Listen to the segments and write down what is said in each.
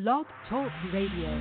Blog Talk Radio.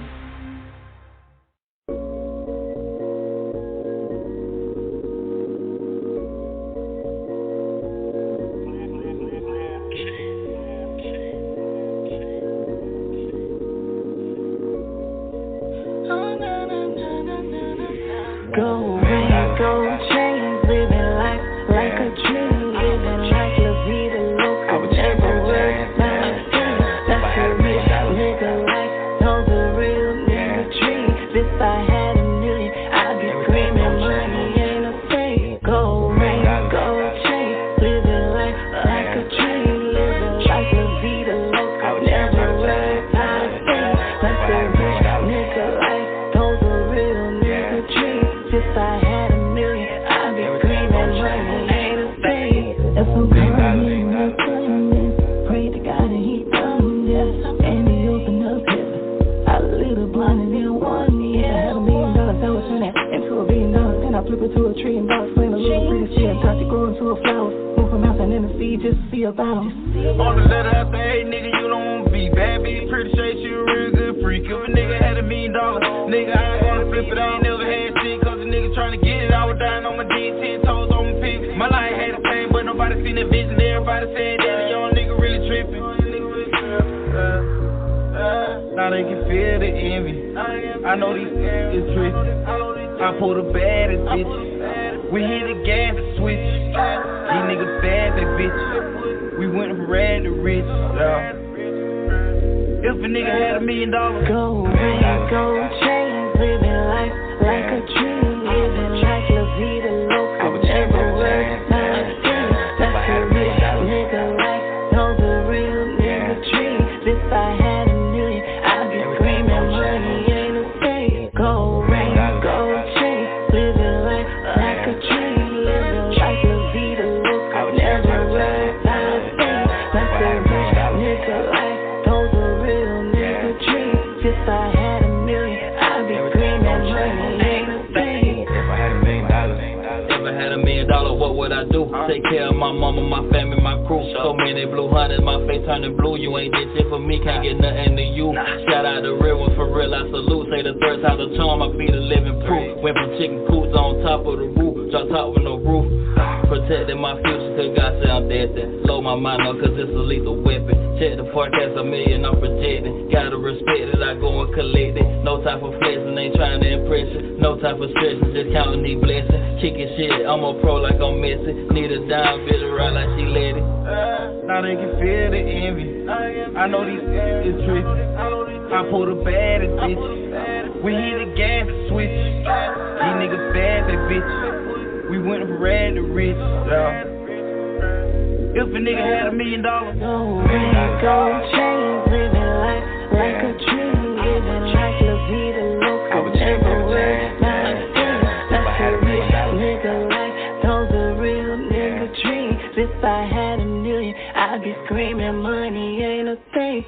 On the letter after, hey nigga, you don't wanna be bad bitch. Pretty sure she a real good freak. If a nigga had $1 million, nigga, I ain't gonna flip it. I ain't never had shit, cause a nigga tryna get it. I was dying on my D, 10 toes on my feet. My life had a pain, but nobody seen that vision. Everybody said that the young nigga really tripping. Now they can feel the envy. I know these is tricky. I pull the baddest bitch. We hit the gas and switch. These niggas bad, they bitch. We went from rad to rich, yeah. If a nigga had $1 million, gold ring, gold chains, living life like a dream, living like La Vida Loca. I would never work, not a thing. That's a rich nigga life, know the real nigga dream. If I had $1 million, I'd be screaming money ain't a thing. Gold ring, gold chains, living life like a dream, living like La Vida Loca. I would never work, not a thing. That's a rich nigga life, know the real nigga dream. If I had $1 million, I'd be screaming money ain't a thing. if I had $1 million, If I had $1 million, what would I do? Take care of my mama, my family, my crew. So many blue hunters, my face turning blue. You ain't did shit for me, can't get nothing to you. Shout out the real one, for real, I salute. Say the third time the charm, I be the living proof. Went from chicken coops on top of the roof, drop top with no roof. Protecting my future, cause God said I'm dead there. Load my mind up, cause it's a lethal weapon. Check the forecast, $1 million, I'm projecting. Gotta respect it, I go and collect it. No type of flexing, ain't trying to impress you. No type of stressing, just counting these blessings. Kicking shit, I'm a pro like I'm Messi. Need a dime, bitch around like she let it. Now they can feel the envy. I know these is tricky. I pull the baddest bitch. We hit the gas and switch. These niggas bad, they bitch. We went from rad to rich, yeah. If a nigga had $1 million, gold ring, gold chains, living life like a dream, living like La Vida Loca. I would never work, not a thing. That's a rich nigga life, know the real nigga dream. If I had $1 million, I'd be screaming money ain't a thing.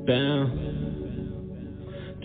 Down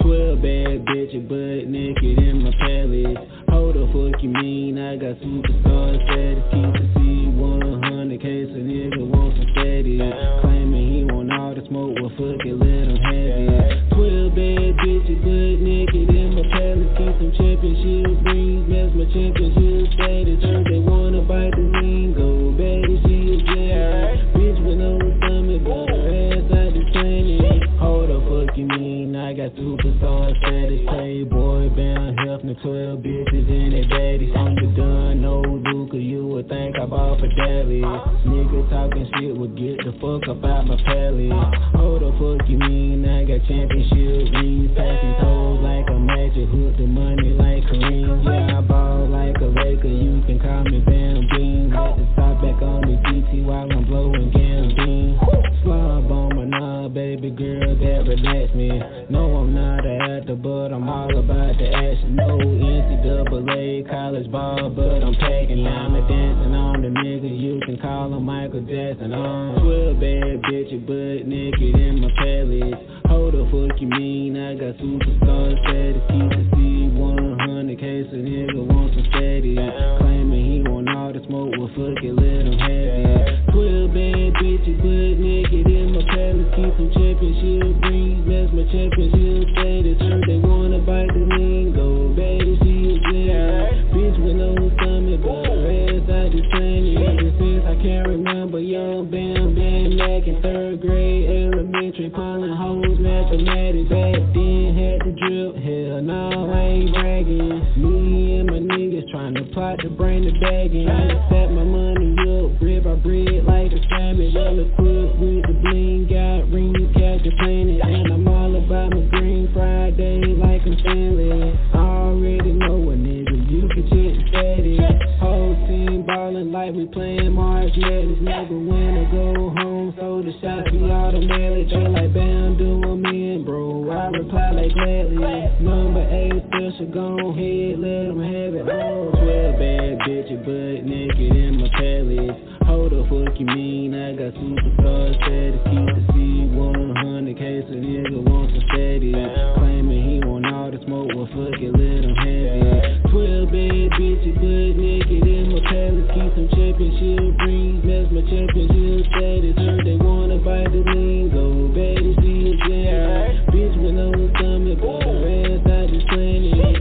12 bad bitches, butt naked in my palace. How the fuck you mean? I got superstar status. Keep the C100 case a nigga want some status. Claiming he want all the smoke, well fuck it, let him have it. 12 bad bitches, butt naked in my palace. Keep some championship rings, that's my championship status. Heard they wanna bite the lingo, baby she a jam. Bitch with no stomach, but her ass out the planet. How the fuck you mean? I got superstar status. Playboy, bound, Hefner, 12 bitches in their baddies. I'm the done, no Luca, you would think I bought for Dallas. Nigga talking shit would get the fuck up out my palace. How the fuck you mean? I got championship rings. Pass these hoes like a magic, hook the money like Kareem. Yeah, I ball like a Laker, you can call me Bam Beam. Let the top back on the GT while I'm blowing gambling. Slob on my knob, baby girl, that relax me. No, I'm not an actor, but I'm all about the action. No NCAA college ball, but I'm packing. I'm a dancing on the nigga, you can call him Michael Jackson. 12 bad bitches, butt naked in my palace. How the fuck you mean? I got superstar status. Keep the C100 case a nigga want some status. Claiming he want all the smoke, well fuck it, let him have it. 12 bad bitches, butt naked in my palace. Keep some championship rings, that's my championship status. Heard they wanna bite the lingo, baby she a jam. Bitch with no stomach, but her ass out the planet. Ever since I can't remember, young Bam Bam Mac in 3rd grade elementary, pulling hoes mathematics. Back then had the drip, hell no I ain't bragging. Me and my niggas trying to plot to bring the bag in. Set my money up, brick by brick like a savage. Well equipped with the bling, got rings, catch the planet. And I'm all about my green Friday like I'm Stanley. I already know a nigga, you can check the status. Whole team ballin' like we playing March Madness. Never win or go home, so the shots be automatic. They like Bam, do 'em in, bro. I reply like gladly. Number 8 special, go ahead, let 'em have it. 12 bad bitches, butt naked in my palace. How the fuck you mean? I got superstar status. Keep the C100 case a nigga want some status. Claiming he want all the smoke, well fuck it, let him have it. 12 bad bitches, butt naked in my palace. Keep some championship rings, that's my championship status. Heard they wanna bite the lingo, baby she a jam. Bitch with no stomach, but her ass out the planet.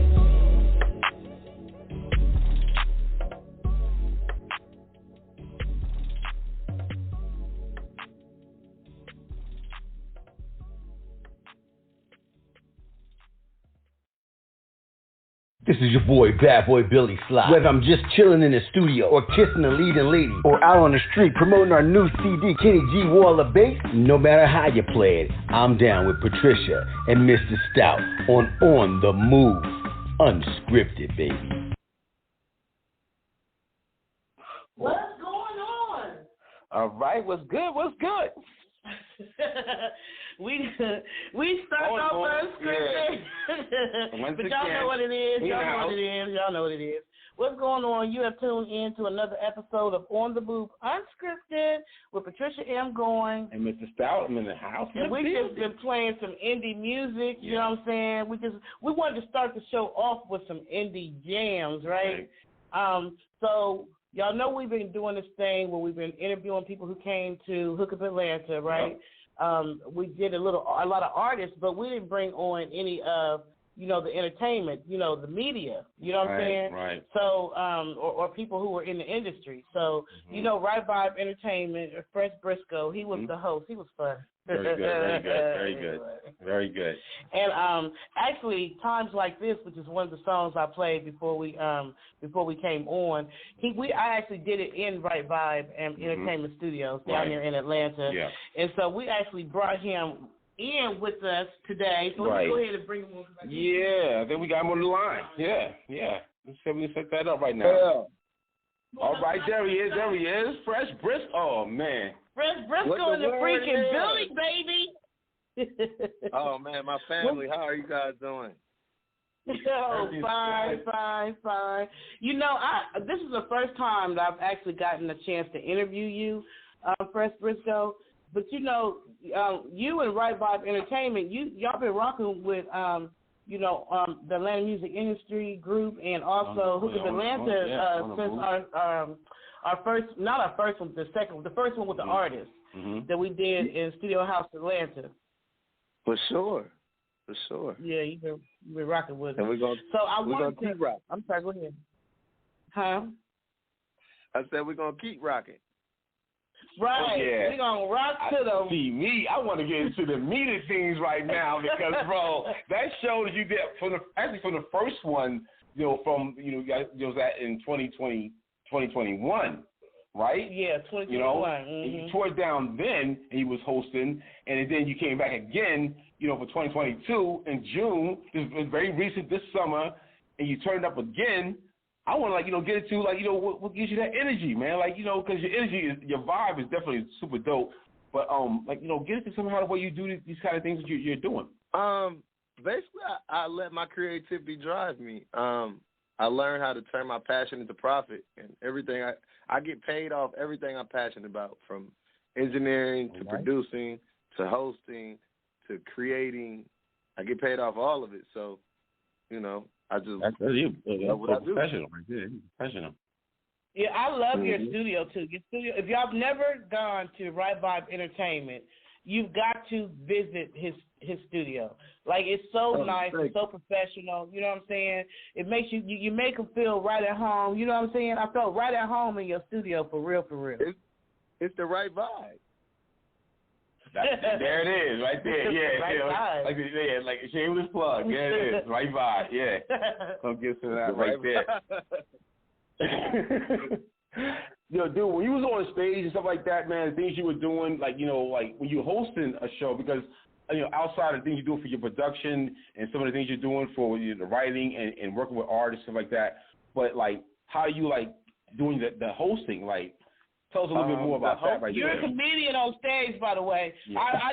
This is your boy, Bad Boy Billy Sly. Whether I'm just chilling in the studio or kissing the leading lady or out on the street promoting our new CD, Kenny G Wall of Bass, no matter how you play it, I'm down with Patricia and Mr. Stout on the Move. Unscripted, baby. What's going on? All right, what's good? What's good? we start off unscripted. Yeah. But y'all know what it is. Y'all know what it is. What's going on? You have tuned in to another episode of On the Booth Unscripted with Patricia M. Goins. And Mr. Stout, I'm in the house. And we just been playing some indie music, you know what I'm saying? We wanted to start the show off with some indie jams, right? So y'all know we've been doing this thing where we've been interviewing people who came to Hook Up Atlanta, right? We did a lot of artists, but we didn't bring on any of, the entertainment, the media, you know what I'm saying? Right. So, or people who were in the industry. So, Right Vibe Entertainment, Phresh Briscoe, he was the host. He was fun. Very good. And actually, Times Like This, which is one of the songs I played before we came on, I actually did it in Right Vibe and Entertainment Studios down here in Atlanta. Yeah. And so we actually brought him in with us today. So let's go ahead and bring him on. Yeah, I think we got him on the line. Yeah. Let's set that up right now. Yeah. All right, there he is. Phresh Briscoe. Oh, man. Phresh Briscoe in the freaking building, baby. Oh, man, my family. How are you guys doing? Oh, fine. You know, this is the first time that I've actually gotten a chance to interview you, Phresh Briscoe. But you know, you and Right Vibe Entertainment, y'all been rocking with, the Atlanta Music Industry Group, and also Hook of Atlanta since our first, not our first one, the first one with the artist that we did in Studio House Atlanta. For sure. Yeah, you've been rocking with it. And we're gonna keep rocking. I'm sorry, go ahead. Huh? I said we're gonna keep rocking. Right. We're gonna rock to them. See me, I want to get into the meat of things right now because, bro, that show that you did from the first one, from you was that in 2021, right? Yeah, 2021. You tore it down then, and he was hosting, and then you came back again, for 2022 in June. It was very recent this summer, and you turned up again. I want to get into what gives you that energy, man. Because your energy your vibe is definitely super dope. But get into somehow the way you do these kind of things that you're doing. Basically, I let my creativity drive me. I learned how to turn my passion into profit, and everything I get paid off everything I'm passionate about, from engineering to producing to hosting to creating. I get paid off all of it. So, that's you. Professional right there. Professional. Yeah, I love your studio too. Your studio. If y'all have never gone to Right Vibe Entertainment, you've got to visit his studio. It's so nice, it's so professional. You know what I'm saying? It makes you make them feel right at home. You know what I'm saying? I felt right at home in your studio for real. It's the right vibe. There it is, right there. Yeah, right like a shameless plug. There it is, right vibe. Yeah, come get some of that right there. Yo, dude, when you was on stage and stuff like that, man, the things you were doing, like when you were hosting a show, because outside of the things you're doing for your production and some of the things you're doing for the writing and working with artists and stuff like that, but how you doing the hosting, tell us a little bit more about that right there. You're a comedian on stage, by the way. Yeah. I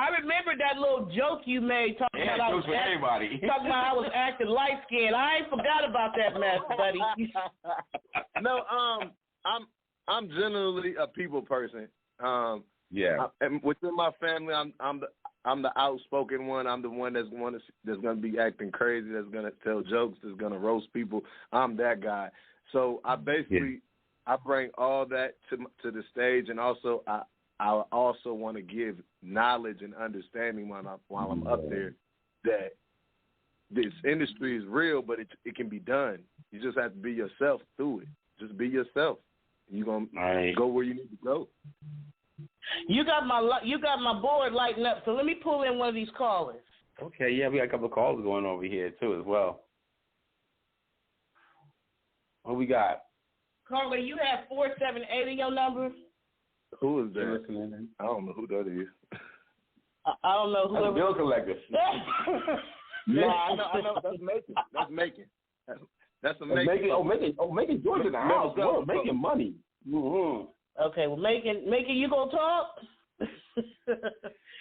remember that little joke you made talking about I was acting light skinned. I ain't forgot about that mess, buddy. No, I'm generally a people person. And within my family, I'm the outspoken one. I'm the one that's gonna be acting crazy. That's gonna tell jokes. That's gonna roast people. I'm that guy. So I basically. I bring all that to the stage, and also I also want to give knowledge and understanding while I'm up there that this industry is real, but it can be done. You just have to be yourself through it. Just be yourself. You're gonna go where you need to go. You got my board lighting up, so let me pull in one of these callers. Okay, yeah, we got a couple of calls going over here too as well. What we got? Caller, you have 478 in your number? Who is that? I don't know who that is. I don't know who. That's a bill collector. No, I know. That's making. That's making. Making George in the house. We're making money. Mm-hmm. Okay, well, making, you gonna talk?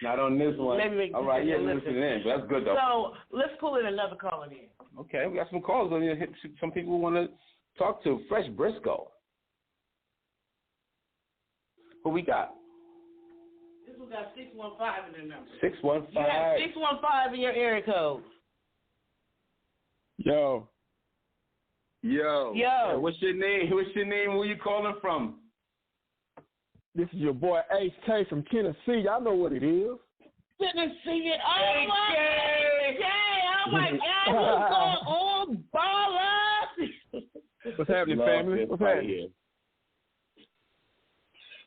Not on this one. All right, yeah, listen in. But that's good though. So let's pull in another caller in. Okay, we got some calls on here. Some people want to talk to Phresh Briscoe. Who we got? This one got 615 in their number. 615. You have 615 in your area code. Yo. Hey, what's your name? Where you calling from? This is your boy Ace K from Tennessee. Y'all know what it is. Tennessee. Oh my God. What's going on, baller? What's happening, family? What's happening?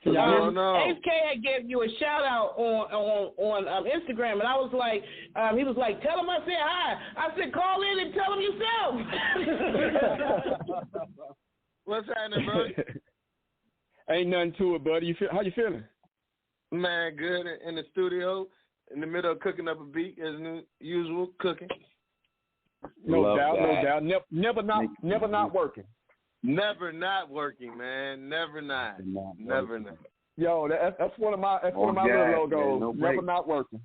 Ace K had gave you a shout out on Instagram, and I was like, he was like, tell him I said hi. I said, call in and tell him yourself. What's happening, bro? Ain't nothing to it, buddy. How you feeling? Man, good. In the studio, in the middle of cooking up a beat as usual, cooking. No doubt. Never not working. Never not working, man. Never not. Never not. Yo, that's one of my little logos. Never not working.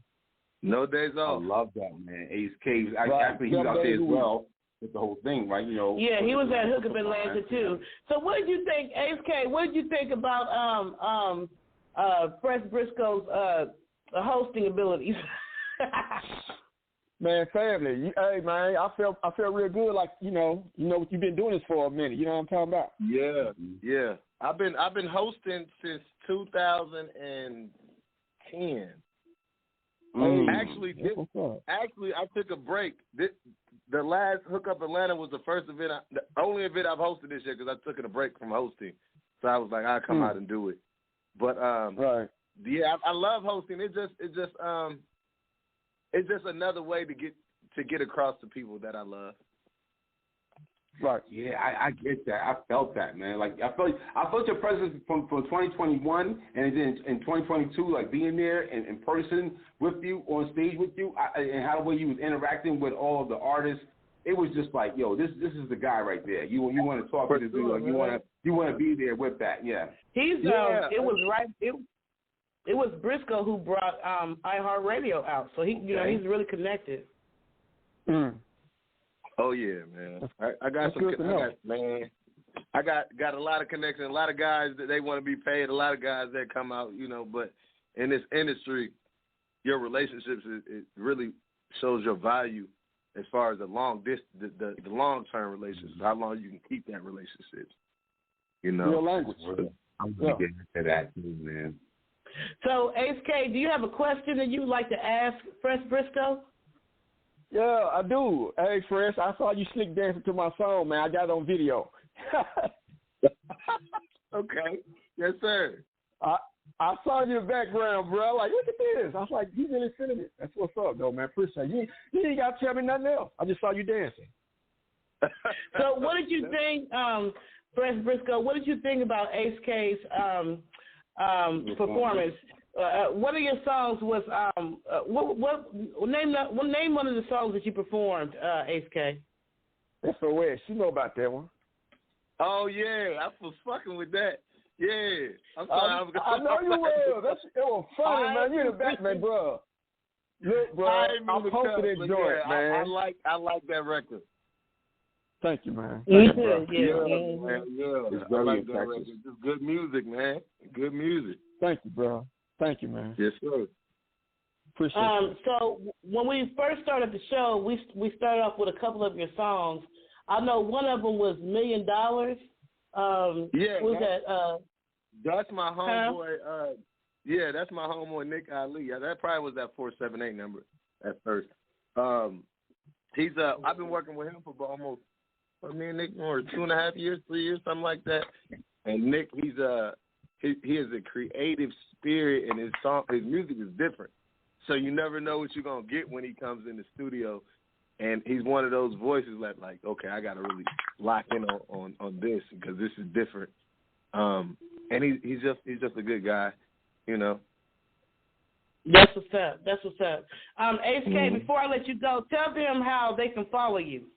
No days off. I love that, man. Ace K. Actually, he was out there as well with the whole thing, right? You know. Yeah, he was at Hook Up Atlanta too. So, what did you think, Ace K? What did you think about Phresh Briscoe's hosting abilities? Man, family. Hey, man, I felt real good. Like you know what you've been doing this for a minute. You know what I'm talking about? Yeah. I've been hosting since 2010. Actually, I took a break. The last Hook Up Atlanta was the first event, the only event I've hosted this year because I took a break from hosting. So I was like, I'll come out and do it. But right. Yeah, I love hosting. It's just another way to get across to people that I love. Right. Yeah, I get that. I felt that, man. Like I felt your presence from 2021, and then in 2022, like being there in person with you, on stage with you, and how the way you was interacting with all of the artists. It was just like, yo, this is the guy right there. You want to talk to this dude, like you want to be there with that. Yeah. It was Briscoe who brought iHeartRadio out, so he's really connected. Oh yeah, man. I got a lot of connections. A lot of guys that they want to be paid. A lot of guys that come out, But in this industry, your relationships it really shows your value as far as the long term relationships. How long you can keep that relationship. Real language. I'm gonna get into that too, man. So, Ace K, do you have a question that you would like to ask Phresh Briscoe? Yeah, I do. Hey, Phresh, I saw you slick dancing to my song, man. I got it on video. Okay. Yes, sir. I saw you in the background, bro. Like, look at this. I was like, you really feeling it. That's what's up, though, man. Appreciate it. You ain't got to tell me nothing else. I just saw you dancing. So what did you think, Phresh Briscoe, what did you think about Ace K's performance? One of your songs was name one of the songs that you performed, Ace K. SOS. You know about that one. Oh yeah, I was fucking with that. Yeah, I'm sorry. I know you will. It was funny, man. You in the back, man, bro. Look, bro, I'm hoping to enjoy it, man. I like that record. Thank you, man. Yeah. It's very effective. It's good music, man. Good music. Thank you, bro. Thank you, man. Yes, sir. Appreciate it. So when we first started the show, we started off with a couple of your songs. I know one of them was $1 Million. That's my homeboy. That's my homeboy Nick Ali. That probably was that 478 number at first. He's I've been working with him for almost me and Nick for 2.5 years, 3 years, something like that. And Nick, he is a creative spirit, and his music is different. So you never know what you're gonna get when he comes in the studio. And he's one of those voices that, like, okay, I got to really lock in on this because this is different. And he's just a good guy, That's what's up. Ace K, before I let you go, tell them how they can follow you.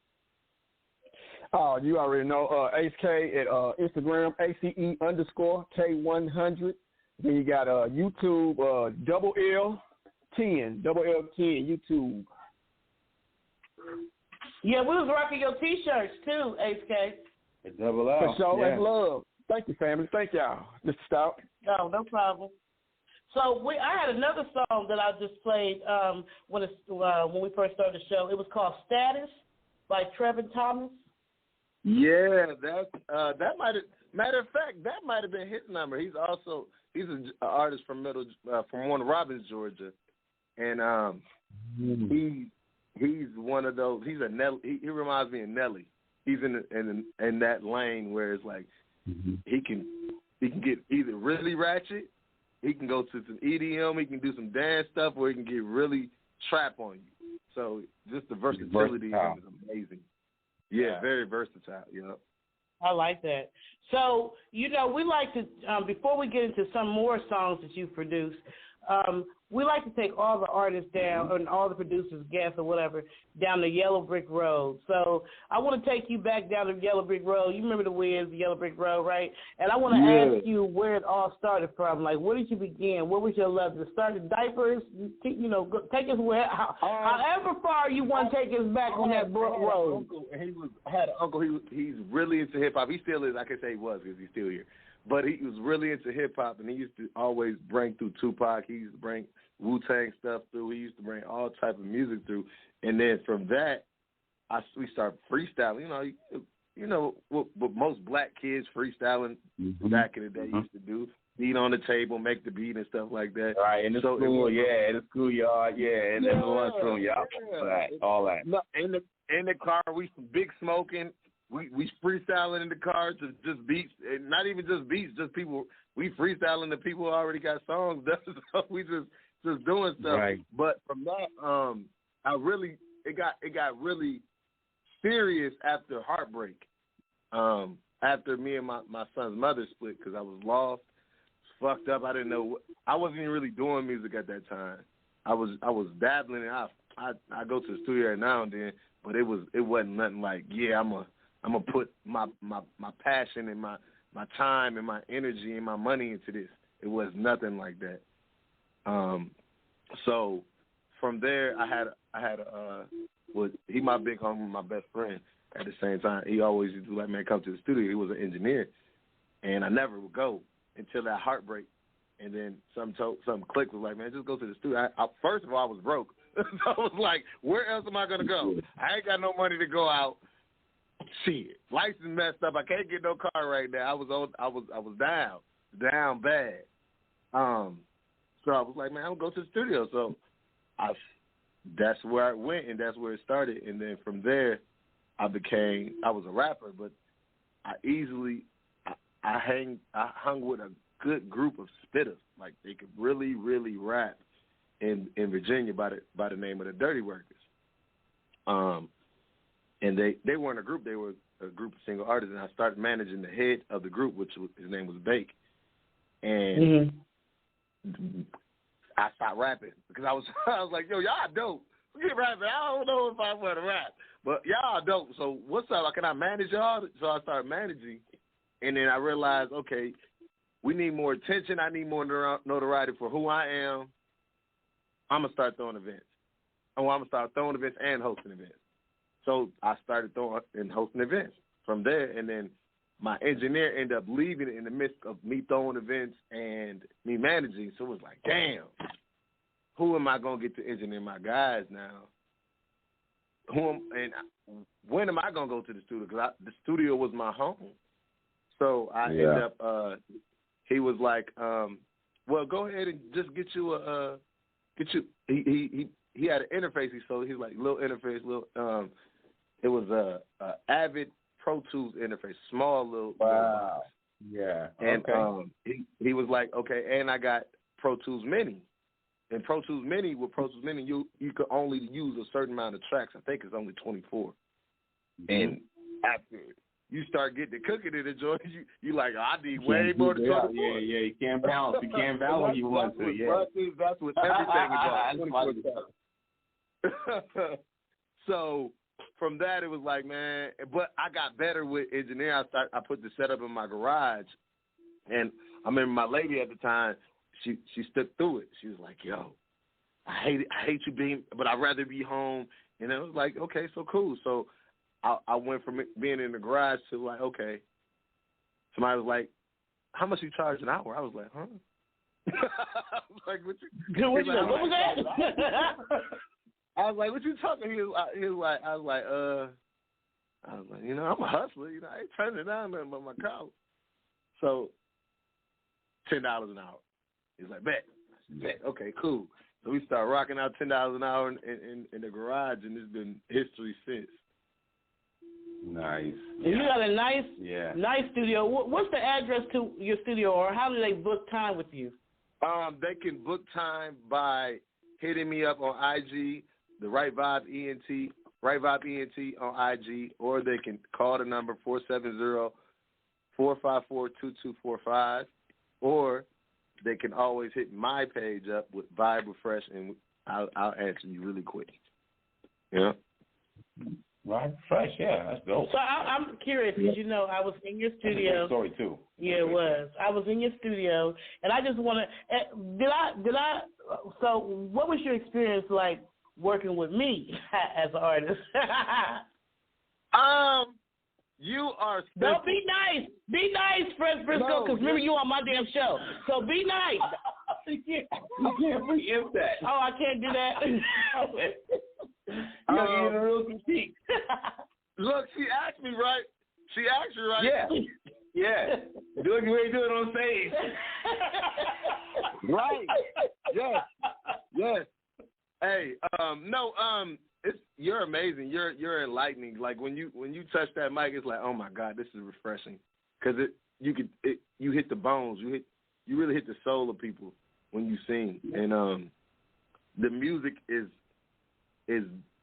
Oh, you already know. Ace K at Instagram, ACE_K100. Then you got YouTube, LL10 YouTube. Yeah, we was rocking your T-shirts too, Ace K. Double L. For sure, that's love. Thank you, family. Thank y'all, Mr. Stout. No problem. So I had another song that I just played when we first started the show. It was called "Status" by Trevin Thomas. Yeah, that might have. Matter of fact, that might have been his number. He's an artist from Warner Robins, Georgia, and he's one of those. He's a Nelly. He reminds me of Nelly. He's in that lane where it's like he can get either really ratchet, he can go to some EDM, he can do some dance stuff, or he can get really trap on you. So just the versatility is amazing. Yeah, very versatile. I like that. So we like to before we get into some more songs that you've produced, we like to take all the artists down, and all the producers, guests, or whatever, down the Yellow Brick Road. So I want to take you back down the Yellow Brick Road. You remember the Wiz, the Yellow Brick Road, right? And I want to ask you where it all started from. Like, where did you begin? What was your love? Did it start in diapers? You know, take us where, however far you want to take us back on that road. I had an uncle. He's really into hip hop. He still is. I can say he was because he's still here. But he was really into hip hop, and he used to always bring through Tupac. He used to bring Wu-Tang stuff through. He used to bring all type of music through. And then from that, we started freestyling. You know what most black kids freestyling back in the day used to do. Beat on the table, make the beat and stuff like that. Right, in the school, in the schoolyard, in the lunchroom, all that. No, in the car, we some big smoking. We freestyling in the car, just beats, and not even just beats, just people. We freestyling the people who already got songs done, so we just doing stuff. Right. But from that, it got really serious after Heartbreak. After me and my son's mother split because I was lost, fucked up. I didn't know. I wasn't even really doing music at that time. I was dabbling in. I go to the studio now and then, but it wasn't nothing like I'm gonna put my passion and my time and my energy and my money into this. It was nothing like that. So from there, I had he my big homie, my best friend. At the same time, he always used to like, man, come to the studio. He was an engineer, and I never would go until that Heartbreak. And then something clicked, was like, man, just go to the studio. First of all, I was broke. So I was like, where else am I gonna go? I ain't got no money to go out. Shit, license messed up. I can't get no car right now. I was down bad. So I was like, man, I'm gonna go to the studio. So that's where I went, and that's where it started. And then from there, I was a rapper, but I hung with a good group of spitters. Like, they could really, really rap in Virginia by the name of the Dirty Workers. And they weren't a group; they were a group of single artists. And I started managing the head of the group, his name was Bake. And I stopped rapping because I was like, yo, y'all dope. Forget rapping. I don't know if I want to rap, but y'all dope. So what's up? Can I manage y'all? So I started managing, and then I realized, okay, we need more attention. I need more notoriety for who I am. I'm gonna start throwing events. I'm gonna start throwing events and hosting events. So I started throwing and hosting events from there, and then my engineer ended up leaving in the midst of me throwing events and me managing. So it was like, damn, who am I going to get to engineer my guys now? When am I going to go to the studio? Because the studio was my home. So I ended up, he was like, well, go ahead and just get you he had an interface. So he's like, little interface, it was a Avid Pro Tools interface, small little box. Yeah. And he was like, okay, and I got Pro Tools Mini. And Pro Tools Mini, you could only use a certain amount of tracks. I think it's only 24. And after you start getting to cooking it, enjoy you like, oh, I need way more than 24. Yeah, you can't balance. You can't balance when you want to. Yeah. That's what everything is. So from that, it was like, man, but I got better with engineering. I put the setup in my garage, and I remember my lady at the time, she stuck through it. She was like, yo, I hate you being, but I'd rather be home. And it was like, okay, so cool. So I went from being in the garage to like, okay. Somebody was like, how much you charge an hour? I was like, huh? I was like, what was that? I was like, what you talking? He was like, I was like, I'm a hustler. I ain't turning down nothing but my college. So, $10 an hour. He's like, bet. Okay, cool. So we start rocking out $10 an hour in the garage, and it's been history since. Nice. And you got a nice studio. What's the address to your studio, or how do they book time with you? They can book time by hitting me up on IG, the Right Vibe ENT, Right Vibe ENT on IG, or they can call the number 470-454-2245, or they can always hit my page up with Vibe with Phresh, and I'll answer you really quick. Yeah. Right, Phresh, yeah, that's dope. So I'm curious because I was in your studio. That's a great story too. Yeah, it was. I was in your studio, and I just want to. So, what was your experience like working with me as an artist? You are. Don't be nice. Be nice, Briscoe, because remember you on my damn show. So be nice. You can't preempt that. Oh, I can't do that. You need a real critique. Look, she asked me right. She asked you right. Yeah. Do it the way you do it on stage. Right. Yes. Hey, you're amazing. You're enlightening. Like when you touch that mic, it's like, oh my God, this is refreshing. Because you hit the bones. You really hit the soul of people when you sing, and the music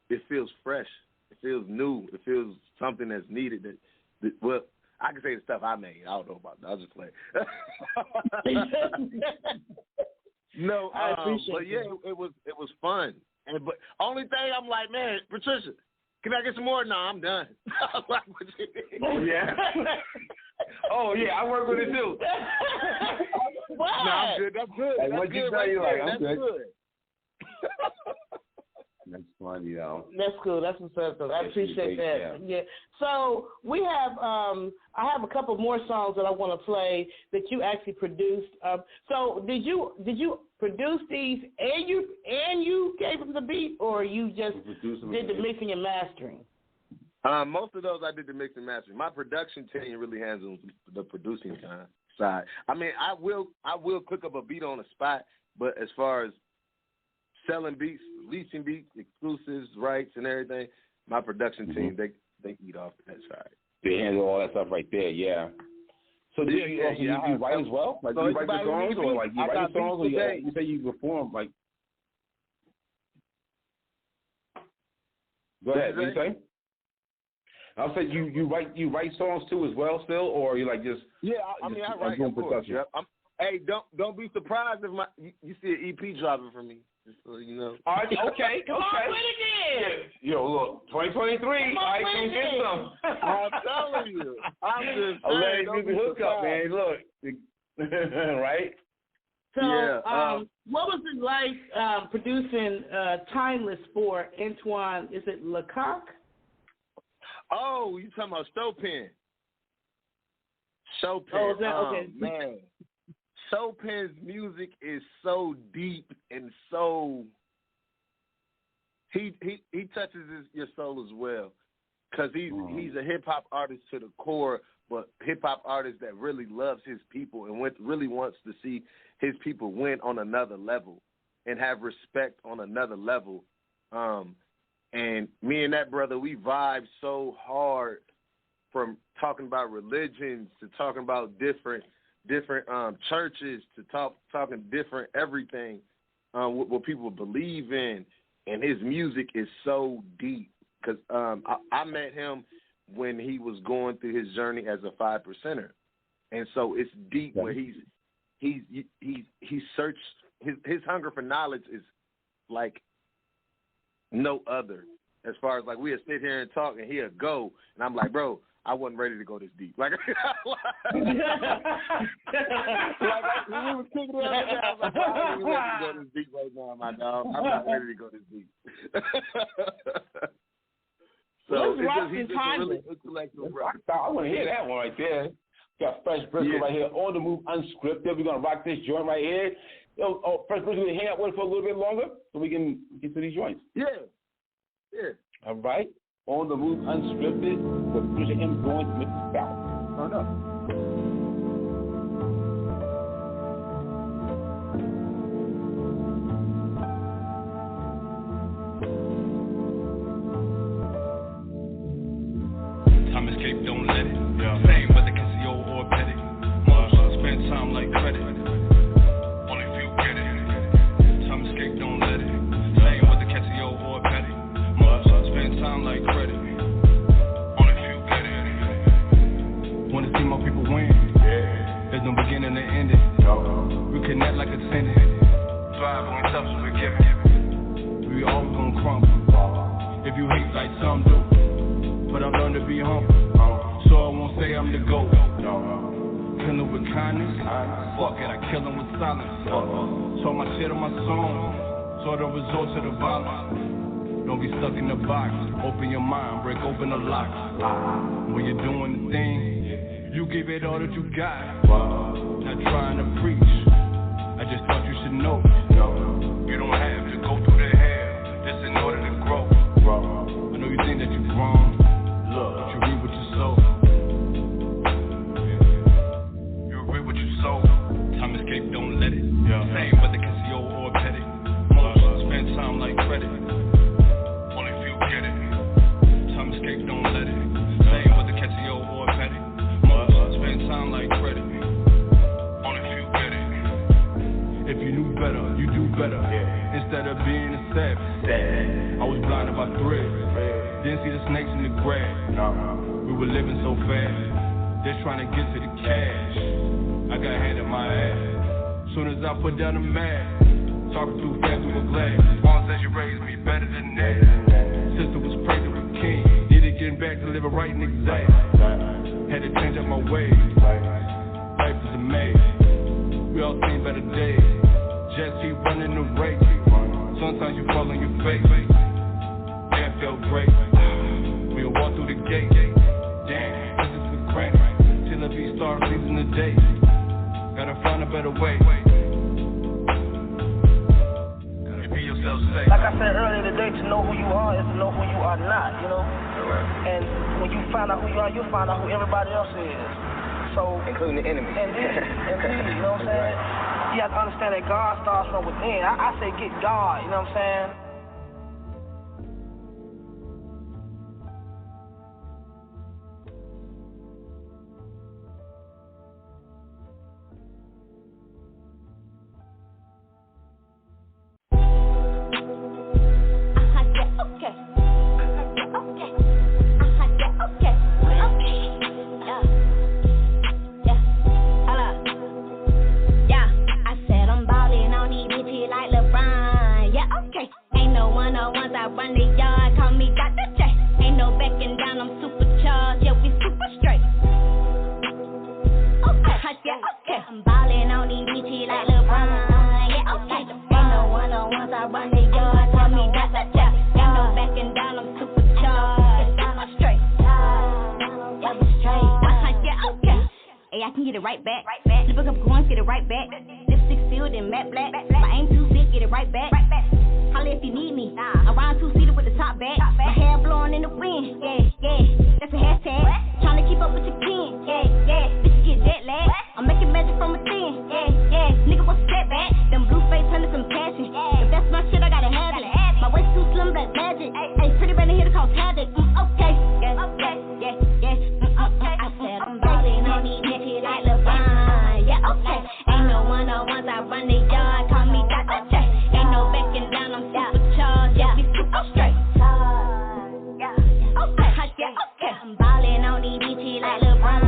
it feels fresh. It feels new. It feels something that's needed. Well, I can say the stuff I made. I don't know about that. I'll just play. No, I appreciate but yeah, it was fun. But only thing I'm like, man, Patricia, can I get some more? No, I'm done. I was like, what you mean? Oh yeah. Oh yeah, I work with it too. What? No, I'm good. That's good. Hey, That's what you good. say? Right You like, there. I'm That's good. That's funny, though. That's cool. That's what's up, though. I appreciate that. Yeah. So we have, I have a couple more songs that I want to play that you actually produced. So did you produce these and you gave them the beat, or you just did the mixing and mastering? Most of those I did the mixing and mastering. My production team really handles the producing side. I mean, I will cook up a beat on the spot, but as far as selling beats, releasing beats, exclusives, rights, and everything, my production team, they eat off that side. They handle all that stuff right there, yeah. So do you write as well? Like, do you write the songs, or like you write the songs, or you say you perform, like... Go ahead, what you say? I'll say you write songs too as well still, or you like just... Yeah, I mean, I write, of course. Yeah. Hey, don't be surprised if you see an EP dropping from me. Just so you know. All right, okay. Come on with it then. Yo, look, 2023, I can get some. I'm telling you. I'm just saying. Let me hook up, man. Look. Right? So, yeah, what was it like producing Timeless for Antoine, is it Lecoq? Oh, you talking about Chopin. Chopin. Oh, is that okay? Man. Chopin's music is so deep and so he touches your soul as well, because he's a hip hop artist to the core, but hip hop artist that really loves his people and really wants to see his people win on another level and have respect on another level. And me and that brother, we vibe so hard, from talking about religions to talking about different churches to talking different everything, what people believe in, and his music is so deep. Because I met him when he was going through his journey as a 5%er, and so it's deep where he searched his hunger for knowledge is like no other. As far as like we'll sit here and talk, and he'll go, and I'm like, bro, I wasn't ready to go this deep. Like, when we was kicking it up, I was like, I wasn't ready to go this deep right now, my dog. I'm not ready to go this deep. So he's just a really intellectual brother. I want to hear that one right there. Got Phresh Briscoe right here on the move, unscripted. We're gonna rock this joint right here. Phresh Briscoe, we hang out with it for a little bit longer so we can get to these joints. Yeah. All right. On the move, unscripted, with Patricia M. Goins, Mr. Stout. Turn up. Time escape, don't let it. Fame, whether Casio or petty. Most spend time like credit. Only few get it. Time escape, don't let it. Fame, whether Casio or petty. Most spend time like credit. Only few get it. Wanna see my people win. There's no beginning to end it. We could never like some do. But I've learned to be humble, so I won't say I'm the GOAT. Killing with kindness, fuck it, I kill them with silence. Told my shit on my song, saw the results of the violence. Don't be stuck in the box, open your mind, break open the lock. When you're doing the thing, you give it all that you got. Not trying to preach, I just thought you should know. You don't have to go through the hell, just in order to grow. I know you think that you're wrong, but you reap what you sow. You reap what you sow. Time escape, don't let it. Same whether Casio or petty. Most spend time like credit. Only few get it. Time escape, don't let it. Same whether Casio or petty. Most spend time like credit. Only few get it. If you knew better, you do better. Instead of being a savage, I was blinded by thread. Didn't see the snakes in the grass. We were living so fast, just trying to get to the cash. I got handed my ass. Soon as I put down the mask, talking too fast with a glass. Mom said she raised me better than that. Sister was praising with king. Needed getting back to living right and exact. Had to change up my ways. Life is a maze. We all seen better days. Just keep running the race. Sometimes you fall on your face. That felt great. We'll walk through the gate. Damn, this is the crank. Till the beat start seizing the day. Gotta find a better way. Gotta be yourself safe. Like I said earlier today, to know who you are is to know who you are not, you know? And when you find out who you are, you'll find out who everybody else is. So, including the enemy. Indeed, you know what I'm saying? You have to understand that God starts from within. I say get God, you know what I'm saying? I can get it right back. Slip a cup of Goins, get it right back. Lipstick sealed in matte black. My aim too thick, get it right back. Holla if you need me. I ride two-seater with the top back. My hair blowing in the wind. Yeah. That's a hashtag. Trying to keep up with your kin. Yeah. Bitches get jet lag. I'm making magic from within. Yeah. Nigga, what's that back? Them blue face turning some passion. If that's my shit, I gotta have it. My waist too slim, black magic. Hey, pretty ready here to cause havoc. Okay. Yeah. I said I'm ballin' on these bitches like LeBron. Yeah, okay. Ain't no one-on-ones, I run the yard. Call me Dr. J. Ain't no backing down, I'm supercharged. Yeah, we super straight. Okay. I'm ballin' on these bitches like LeBron.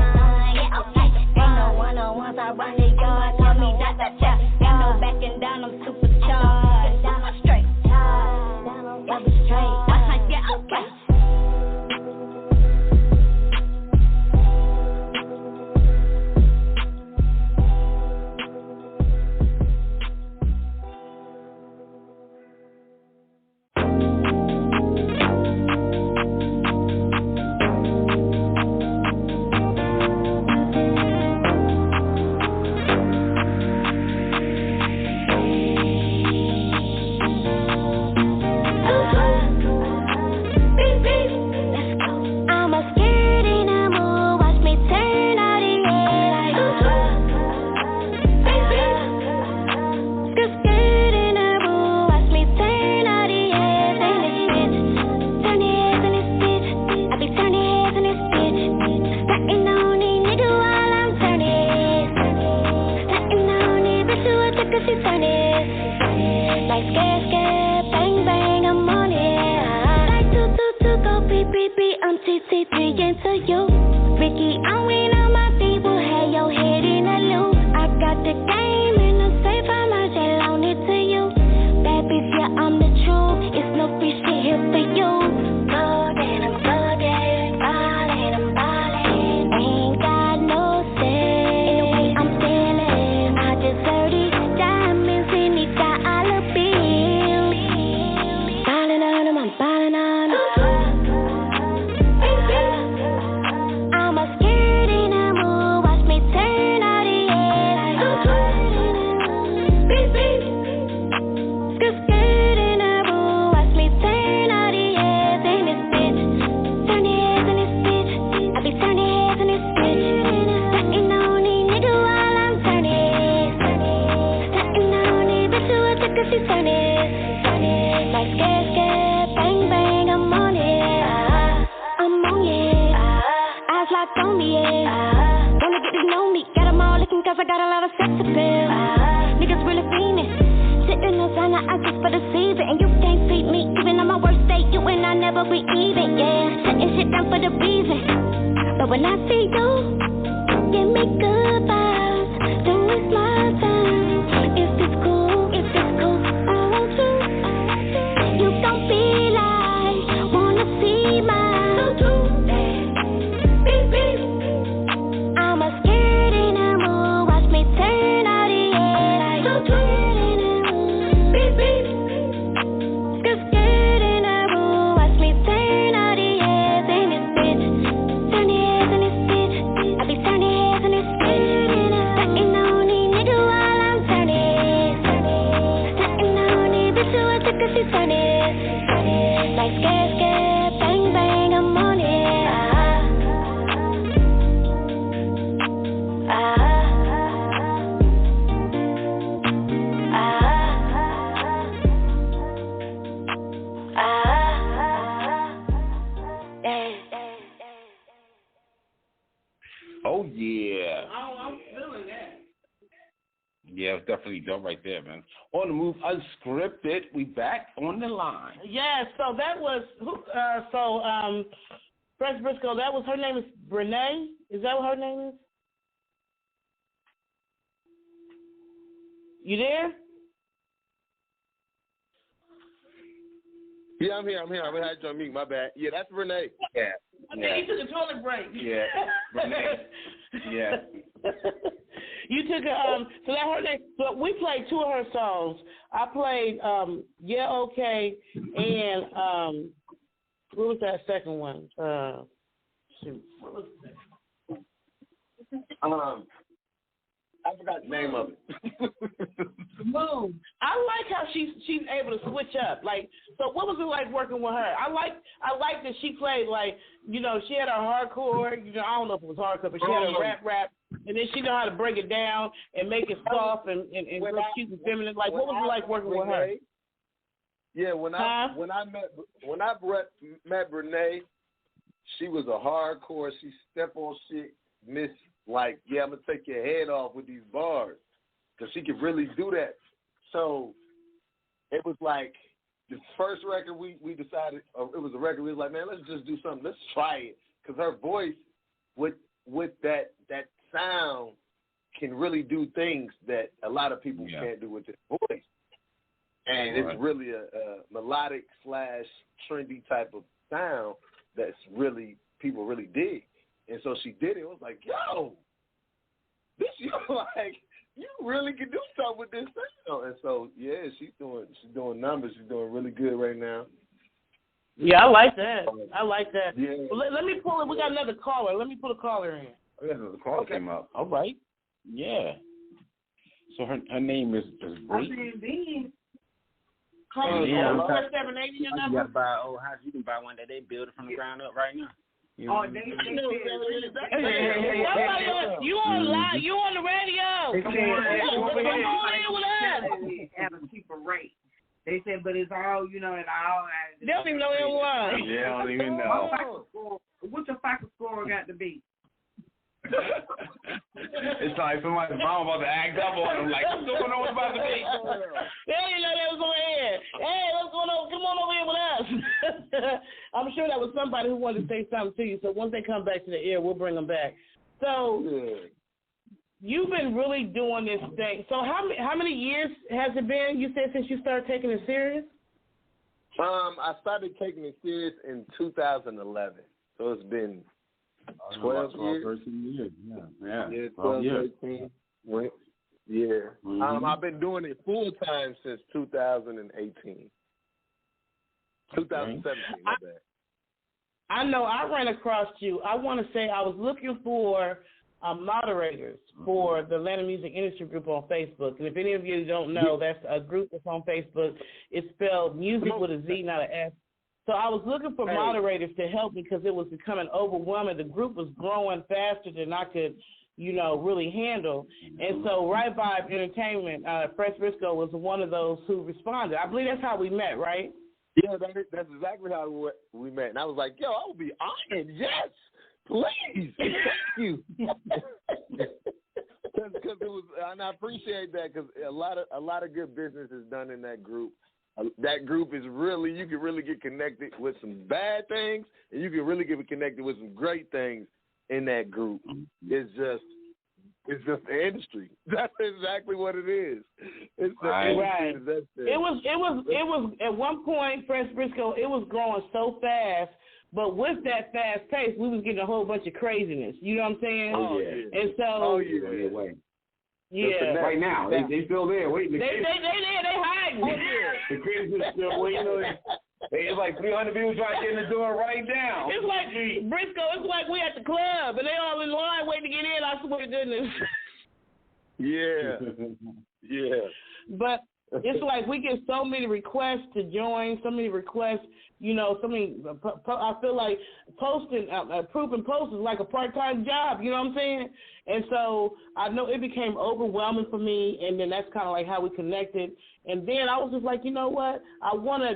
Yeah, okay. Ain't no one-on-ones, I run the yard. Call me Dr. J. Ain't no backing down, I'm supercharged. Super straight. Yeah, we straight. Yeah, okay. I'm the truth, it's no free shit here for you. yeah. Shutting shit down for the reason. But when I see you, give me good vibes. Don't waste my time. If it's cool, I want you. You don't be like, wanna see my I'm a scared animal. Watch me turn out the air like scared animal. Watch me turn out the air in this bitch. Turn the heads in this bitch. I be turning heads in this bitch. Sitting on these niggas while I'm turning. Sitting on these bitches with the cause she turning. Like scared, bang bang, I'm on it. Oh yeah. I'm feeling that. Yeah, it's definitely dope right there, man. On the move, unscripted. We back on the line. Yeah, so that was Phresh Briscoe, that was her name is Renee? Is that what her name is? You there? Yeah, I'm here. I had you on mute. My bad. Yeah, that's Renee. Yeah. I think you took a toilet break. Yeah. Renee. Yeah. You took a so that her name. So we played two of her songs. I played Yeah Okay and what was that second one? Shoot, what was that? I forgot the name of it. Move. I like how she's able to switch up. Like, so what was it like working with her? I like that she played like, you know, she had her hardcore. You know, I don't know if it was hardcore, but she had a rap, and then she know how to break it down and make it soft and real cute and feminine. Like, what was it like working with her? Yeah, when I met Renee, she was a hardcore. She step on shit, miss. Like, yeah, I'm going to take your head off with these bars because she could really do that. So it was like the first record we decided, it was a record we was like, man, let's just do something. Let's try it because her voice with that sound can really do things that a lot of people can't do with their voice. And it's really a melodic / trendy type of sound that's really, people really dig. And so she did it. It was like, yo, this you like, you really can do something with this thing. And so, yeah, she's doing numbers. She's doing really good right now. Yeah, I like that. Yeah. Well, let me pull it. We got another caller. Let me put a caller in. The call came up. All right. Yeah. So her name is Bree. Call me. Yeah. 478 your You number. gotta buy an old house. You can buy one that they build it from the ground up right now. You You on the radio. They Come on in with us. At a cheaper rate. They said, but it's all, you know, and all. They don't even know it was. Yeah, I don't even know. What's your FICO score got to be? It's like somebody's mom about to act up on him. Like, what's going on about the day? They didn't know that was on air. Hey, what's going on? Come on over here with us. I'm sure that was somebody who wanted to say something to you. So once they come back to the air, we'll bring them back. So you've been really doing this thing. So how many years has it been, you said, since you started taking it serious? I started taking it serious in 2011. So it's been 12 years. 13 years. Yeah. 12 years. 13. Yeah. Mm-hmm. I've been doing it full time since 2018. 2017, my bad. I know I ran across you. I want to say I was looking for moderators for the Atlanta Music Industry Group on Facebook. And if any of you don't know, that's a group that's on Facebook. It's spelled music with a Z, not an S. So I was looking for moderators to help me because it was becoming overwhelming. The group was growing faster than I could, really handle. And so Right Vibe Entertainment, Phresh Briscoe was one of those who responded. I believe that's how we met, right? Yeah, that's exactly how we met. And I was like, yo, I would be honored. Yes, please. Thank you. Because it was, and I appreciate that because a lot of good business is done in that group. that group is really, you can really get connected with some bad things, and you can really get connected with some great things in that group. It's just the industry. That's exactly what it is. It's the industry. That's it. It was at one point, Phresh Briscoe, it was growing so fast. But with that fast pace, we was getting a whole bunch of craziness. You know what I'm saying? Oh, yeah. And so, yeah. Right now, they still there waiting. They hiding. Oh, yeah. The craziness is still waiting. It's like 300 people trying to get in the door right now. It's like, Briscoe, it's like we at the club, and they all in line waiting to get in. I swear to goodness. Yeah. Yeah. But it's like we get so many requests to join, so many requests, you know, so many. I feel like posting, approving posts is like a part-time job, you know what I'm saying? And so I know it became overwhelming for me, and then that's kind of like how we connected. And then I was just like, you know what? I want to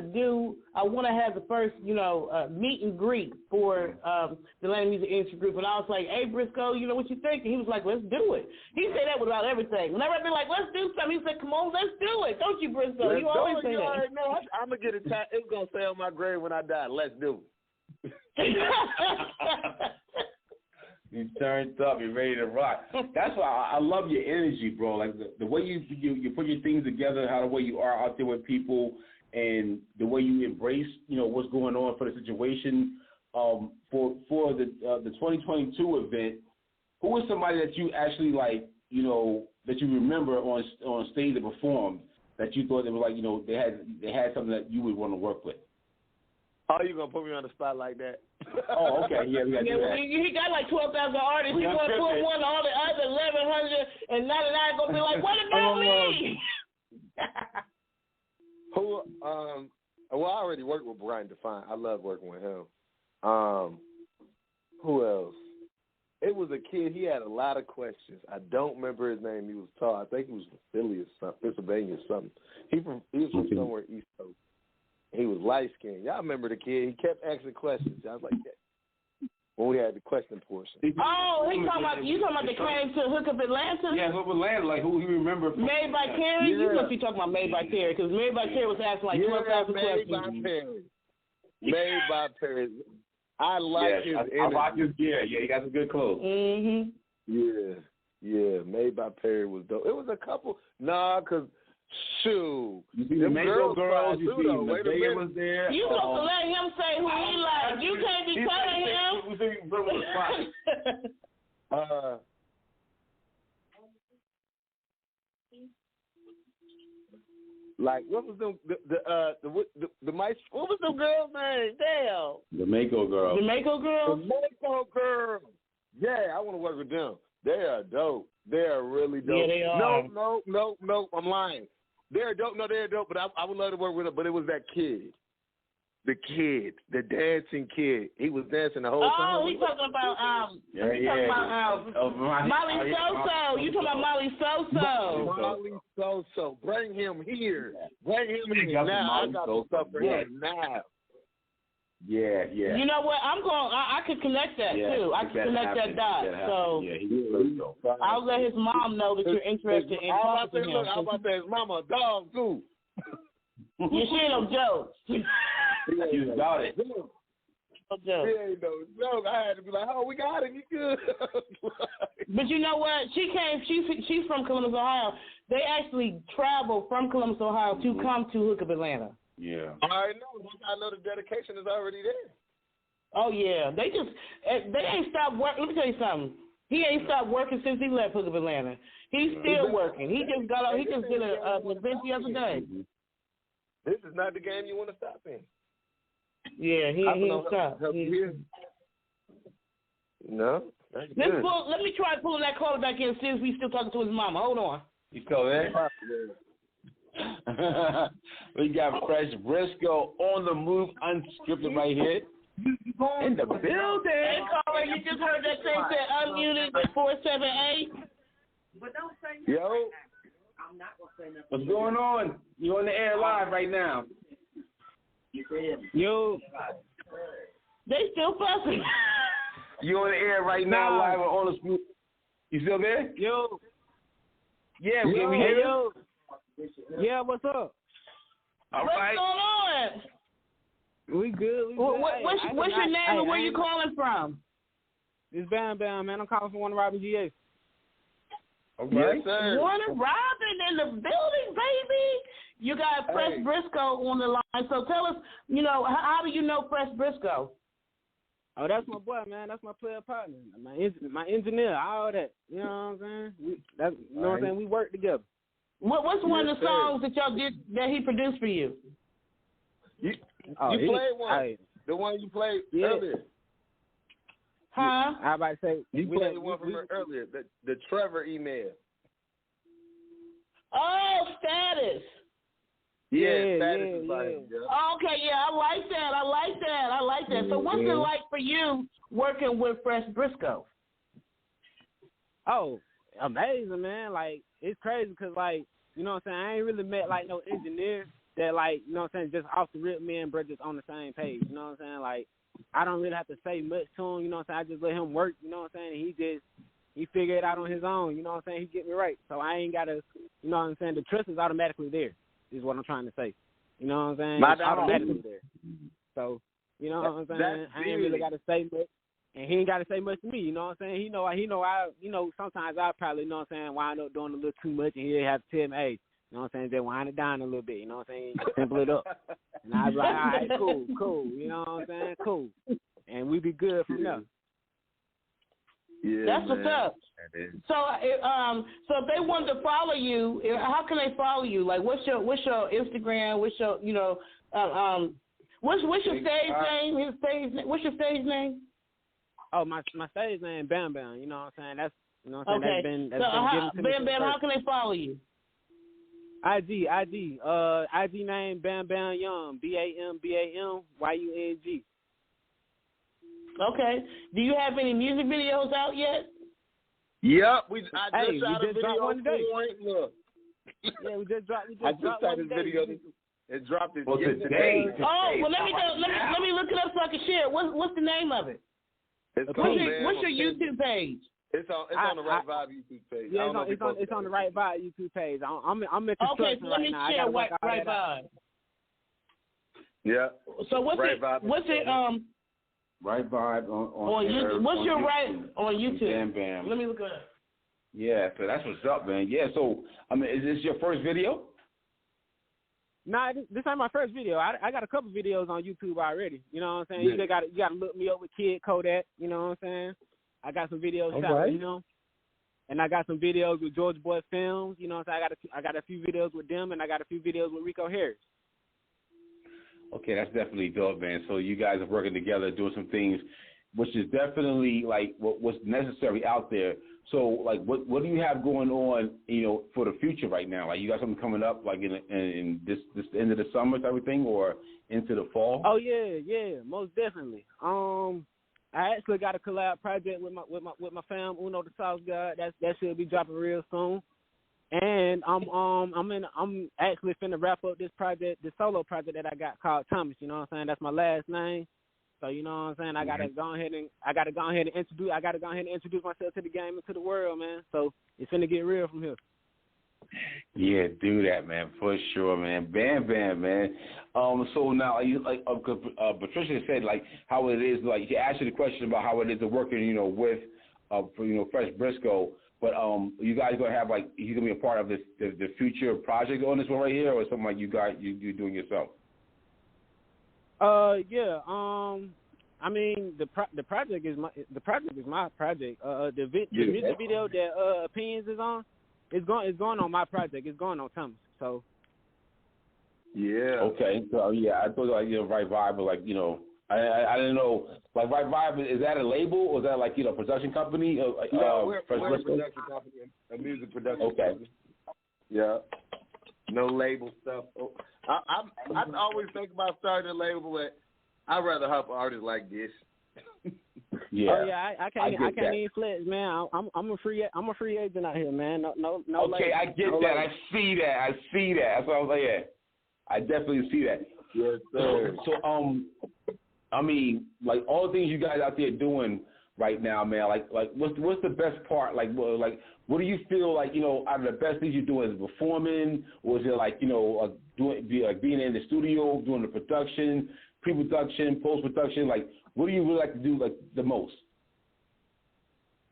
have the first, you know, meet and greet for the Atlanta Music Industry Group. And I was like, hey, Briscoe, you know what you think? And he was like, let's do it. He said that about everything. Whenever I've been like, let's do something, he said, come on, let's do it. Don't you, Briscoe? You always say that. No, I'm going to get it. It's going to say on my grave when I die, let's do it. You turned up, you're ready to rock. That's why I love your energy, bro. Like the way you put your things together, how the way you are out there with people, and the way you embrace, you know, what's going on for the situation. For the 2022 event, who was somebody that you actually like, you know, that you remember on stage that performed that you thought it was like, you know, they had something that you would want to work with? Oh, you gonna put me on the spot like that? Oh, okay. Yeah, we got to do that. He got like 12,000 artists. He's gonna put one, all the other 1,199 gonna be like, what about me? Who? Well, I already worked with Brian Define. I love working with him. Who else? It was a kid. He had a lot of questions. I don't remember his name. He was tall. I think he was from Philly or something, Pennsylvania or something. He was from somewhere East Coast. He was light-skinned. Y'all remember the kid. He kept asking questions. I was like, yeah. When we had the question portion. Oh, you talking about the came to Hook Up Atlanta? Yeah, Hook Up Atlanta, like who you remember. Made by Terry? Yeah. You must be talking about Made by Terry, because Made by Terry was asking like 12,000 questions. Made by Terry. Made by Terry. I like his energy. I like his gear. Yeah, he got some good clothes. Mm-hmm. Yeah. Made by Perry was dope. It was a couple. Because, shoot. You see the Mako girls, you see Medea was there. You supposed to let him say who he likes. You can't be telling him. Like, what was the mice? What was the girl's name? Damn. The Mako girls. The Mako girls? The Mako girls. Yeah, I want to work with them. They are dope. They are really dope. Yeah, they are. No. I'm lying. They're dope. No, they're dope. But I would love to work with them. But it was that kid. The dancing kid. He was dancing the whole time. Oh, he's talking about Molly Soso. You talking about Molly Soso? Molly Soso. Bring him here. Now I got some stuff for him now. Yeah. You know what? I could connect that too. I could connect that dot. So I'll let his mom know that you're interested in talking to him. I was about to say his mama a dog too. You see them jokes. You got it. He ain't no joke. I had to be like, oh, we got it. You good? But you know what? She's from Columbus, Ohio. They actually travel from Columbus, Ohio to come to Hook Up Atlanta. Yeah. I know the dedication is already there. Oh, yeah. They ain't stopped working. Let me tell you something. He ain't stopped working since he left Hook Up Atlanta. He's still working. He just did an event the other day. This is not the game you want to stop in. Yeah, he ain't stopped. No. Let me try pulling that caller back in and see if he's still talking to his mama. Hold on. He's still there? We got Phresh Briscoe on the move, unscripted right here. In the building. Hey, caller, you just heard that thing said unmuted at 478? But don't say nothing. Yo. I'm not going to say nothing. What's going on? You're on the air live right now. Yo. They still fussing. You on the air right now, live on the school. You still there? Yo. Yeah, can we hear you? Yeah, what's up? All What's right. going on? We good. What's your name and where you calling from? It's Bam Bam, man. I'm calling from Warner Robin GA. All right. Yes, sir. Warner Robin in the building, baby. You got Phresh Briscoe on the line. So tell us, how do you know Phresh Briscoe? Oh, that's my boy, man. That's my player partner, my engineer, all that. You know what I'm saying? What I'm saying? We work together. What's one of the songs that y'all did that he produced for you? You played one. The one you played earlier. Huh? I about to say you played one from her earlier. The Trevor email. Oh, Status. Yeah, Status is by him. Yeah. Okay, yeah, I like that. So what's it like for you working with Phresh Briscoe? Oh, amazing, man. Like, it's crazy because, like, you know what I'm saying, I ain't really met, like, no engineer that, like, you know what I'm saying, just off the rip, me and Brett just on the same page, you know what I'm saying? Like, I don't really have to say much to him, you know what I'm saying? I just let him work, you know what I'm saying? And he figured it out on his own, you know what I'm saying? He get me right. So I ain't got to, you know what I'm saying? The trust is automatically there, is what I'm trying to say. You know what I'm saying? It's automatically there. So, you know what I'm saying? I ain't really got to say much. And he ain't got to say much to me, you know what I'm saying? He know sometimes I probably, you know what I'm saying, wind up doing a little too much, and he'll have to tell me, hey, you know what I'm saying, just wind it down a little bit, you know what I'm saying? Simple it up. And I was like, all right, cool, you know what I'm saying? Cool. And we be good from there. Yeah, that's what's up. So, if they wanted to follow you, how can they follow you? Like, what's your Instagram? What's your, what's your stage name? What's your stage name? Oh, my stage name, Bam Bam. You know what I'm saying? That's, you know what I'm Okay. saying? That's been given to me. Bam Bam, how can they follow you? IG name Bam Bam Young, BAMBAMYUNG. Okay. Do you have any music videos out yet? Yep, I just shot a just video one today. Look. Yeah, we just dropped. I just shot this video. It dropped it today. Oh, well, let me look it up so I can share. What's the name of it? What's your YouTube page? It's on the Right Vibe YouTube page. Yeah, it's on the Right Vibe YouTube page. I'm in construction right now. Okay, so let me share Right Vibe. Yeah. So what's Right it? Vibe What's it? Right Vibe on YouTube. What's your YouTube. On YouTube? Bam Bam. Let me look it up. Yeah, so that's what's up, man. Yeah, so is this your first video? Nah, this ain't my first video. I got a couple videos on YouTube already. You know what I'm saying? Yeah. You gotta look me up with Kid Kodak. You know what I'm saying? I got some videos shot with him, and I got some videos with George Boy Films. You know what I'm saying? I got a few videos with them, and I got a few videos with Rico Harris. Okay, that's definitely dope, man. So you guys are working together, doing some things, which is definitely like what's necessary out there. So, like, what do you have going on, for the future right now? Like, you got something coming up, like in this end of the summer type of thing, or into the fall? Oh yeah, most definitely. I actually got a collab project with my fam Uno the Sauce God. That should be dropping real soon. And I'm actually finna wrap up this solo project that I got called Thomas. You know what I'm saying? That's my last name. So you know what I'm saying? I gotta go ahead and introduce myself to the game and to the world, man. So it's finna get real from here. Yeah, do that, man, for sure, man. Bam Bam, man. So now, Patricia said, like, how it is, like, she asked you the question about how it is to working, with, Phresh Briscoe. But you guys gonna have, like, he's gonna be a part of the future project on this one right here, or something like you doing yourself? Yeah. I mean, the project is my project. The music video that Opinions is on, it's going on my project. It's going on Thomas. So. Yeah. Okay. So yeah, I thought like Right Vibe was like I didn't know, like, Right Vibe, is that a label or is that like production company? No, we're a production company, a music production company. Yeah. No label stuff. I always think about starting a label, but I'd rather help artists like this. Yeah. Oh yeah, I can't even flex, man. I'm a free agent out here, man. No. Okay, label. I get that. Label. I see that. That's what I was like. Yeah, I definitely see that. Yes, sir. So I mean, like, all the things you guys out there doing, right now, man? Like what's the best part? Like what do you feel like, out of the best things you're doing is performing, or is it like, being in the studio, doing the production, pre-production, post-production? Like, what do you really like to do like the most?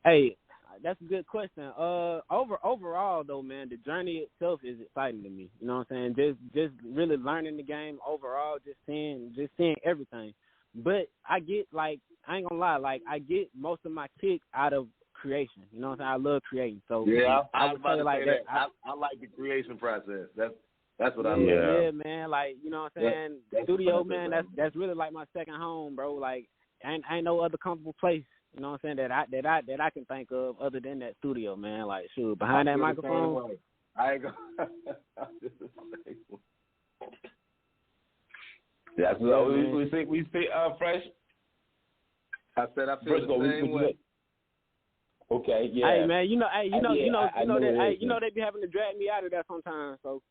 Hey, that's a good question. Overall though, man, the journey itself is exciting to me. You know what I'm saying? Just really learning the game overall, just seeing everything. But I get, like, I ain't gonna lie, like, I get most of my kick out of creation. You know what I'm saying? I love creating. So yeah, I would say like that. I like the creation process. That's what I love. Yeah, man. Like, you know what I'm saying? The studio, man. That's really like my second home, bro. Like, ain't no other comfortable place. You know what I'm saying? That I can think of other than that studio, man. Like, shoot, behind that microphone. I ain't gonna. That's what we think. We say, Phresh. I said I feel Briscoe, the same way. Okay, yeah. Hey, man, you know they be having to drag me out of that sometimes. So.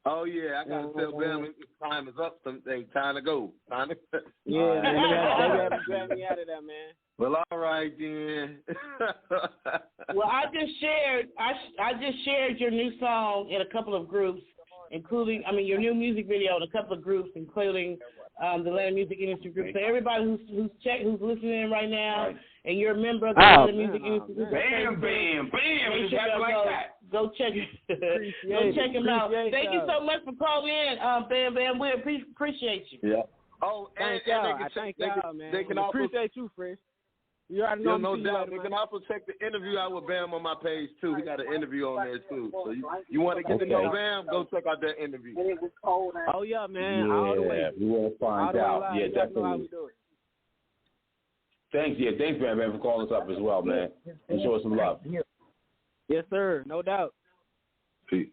Oh yeah, I gotta tell them time is up. Time to go. Yeah, man, they have to drag me out of that, man. Well, all right then. Well, I just shared your new song in a couple of groups, including your new music video in a couple of groups, including the Atlanta Music Industry Group. So everybody who's listening right now, and you're a member of the Atlanta Music Industry Group. Bam! Just happen like that. Go check him out. Thank you so much for calling in, Bam. We appreciate you. Yeah. Oh, thank y'all. Thank y'all, man. They can appreciate you, Phresh. You already know. No doubt. They can also check the interview out with Bam on my page too. We got an interview on there too. So you want to get to know Bam? Go check out that interview. Oh yeah, man. Yeah, all the way. We want to find out. Yeah, definitely. Thanks, Bam, for calling us up as well, man. And show us some love. Yes, sir. No doubt. Peace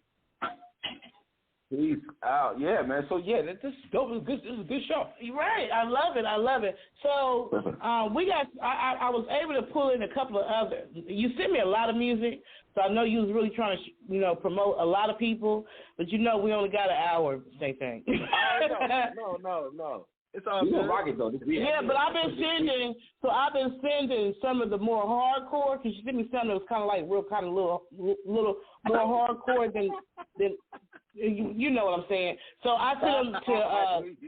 out. Yeah, man. So, yeah, this is dope. This is a good show. You're right. I love it. So, I was able to pull in a couple of others. You sent me a lot of music, so I know you was really trying to, promote a lot of people, but we only got an hour, they think. No. It's all good. Rocket though. Yeah, but I've been sending some of the more hardcore, because you sent me something that was kind of like real kind of little more hardcore than you know what I'm saying. So I sent them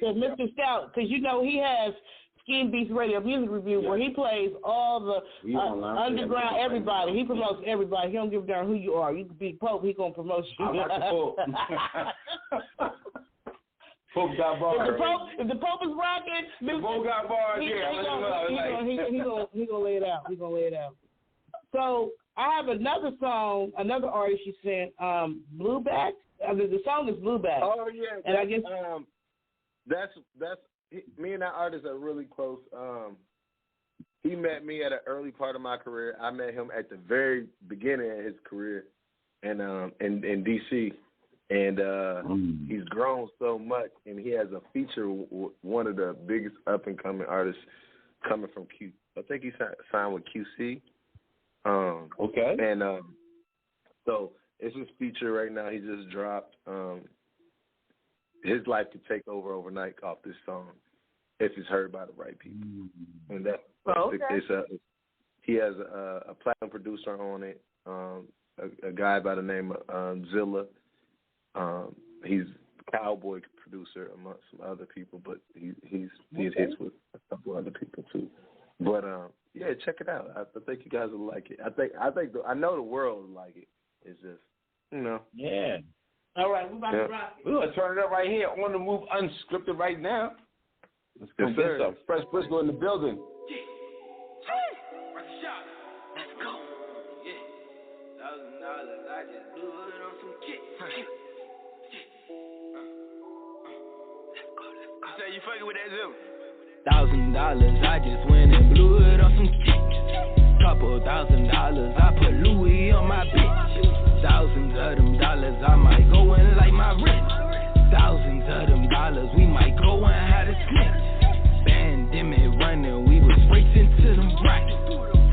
to Mr. Stout, because he has Skin Beats Radio Music Review, where he plays all the underground everybody. He promotes everybody. He don't give a darn who you are. You could be Pope, he gonna promote you. I like the Pope. Pope got bars. If the Pope is rocking, the Pope got bars. He gonna lay it out. He gonna lay it out. So I have another song, another artist you sent, Blueback. The song is Blueback. Oh yeah, and I guess that's me and that artist are really close. He met me at an early part of my career. I met him at the very beginning of his career, and in DC. And he's grown so much, and he has a feature with one of the biggest up-and-coming artists coming from Q. I think he signed with QC. Okay. And so it's his feature right now. He just dropped. His life could take over overnight off this song if it's heard by the right people. And he has a platinum producer on it, a guy by the name of Zilla. He's a cowboy producer amongst some other people, but he did hits with a couple other people too. But yeah, check it out. I think you guys will like it. I know the world will like it. It's just Yeah. All right, we're about to rock it. We're gonna turn it up right here on the move, unscripted right now. Let's go get some Phresh Briscoe in the building. Let's go. Yeah. $1,000, I just blew it on some kicks. You say you fucking with that Zim? $1,000, I just went and blew it on some kicks. Couple $1,000, I put Louis on my bitch. Thousands of them dollars, I might go and light my wrist. Thousands of them dollars, we might go and have a snitch. Pandemic running, we was racing to them racks.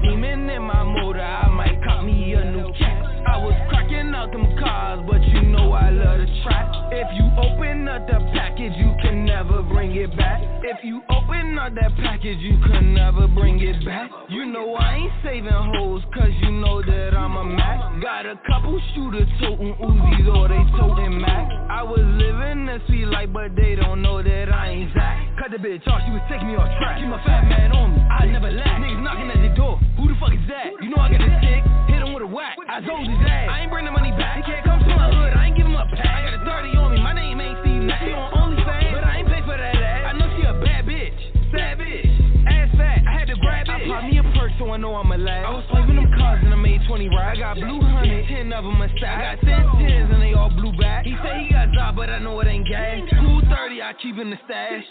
Steaming in my motor, I might cop me a new cat. I was cracking out them cars, but you know I love to try. If you open up the package, you can never bring it back. If you open up that package, you can never never bring it back. You know I ain't saving hoes, cause you know that I'm a Mac. Got a couple shooters toting Uzis or they toting Mac. I was living the sweet life, but they don't know that I ain't Zach. Cut the bitch off, she was taking me off track. Keep my fat man on me, I never laugh. Niggas knocking at the door, who the fuck is that? You know I got a stick, hit him with a whack. I told his ass, I ain't bring the money back. He can't come to my hood, I ain't give him a pack. I got a 30 on me, my name ain't Steve Nash. She on OnlyFans, but I ain't pay for that ass. I know she a bad bitch, sad bitch, ass fat, I had to grab it. I popped me a perk so I know I'm alive. I was swiping them cars and I made 20 right. I got blue honey, 10 of them a stack. I got 10 tens and they all blue back. He say he got job, but I know it ain't gas. Cool 30, I keep in the stash.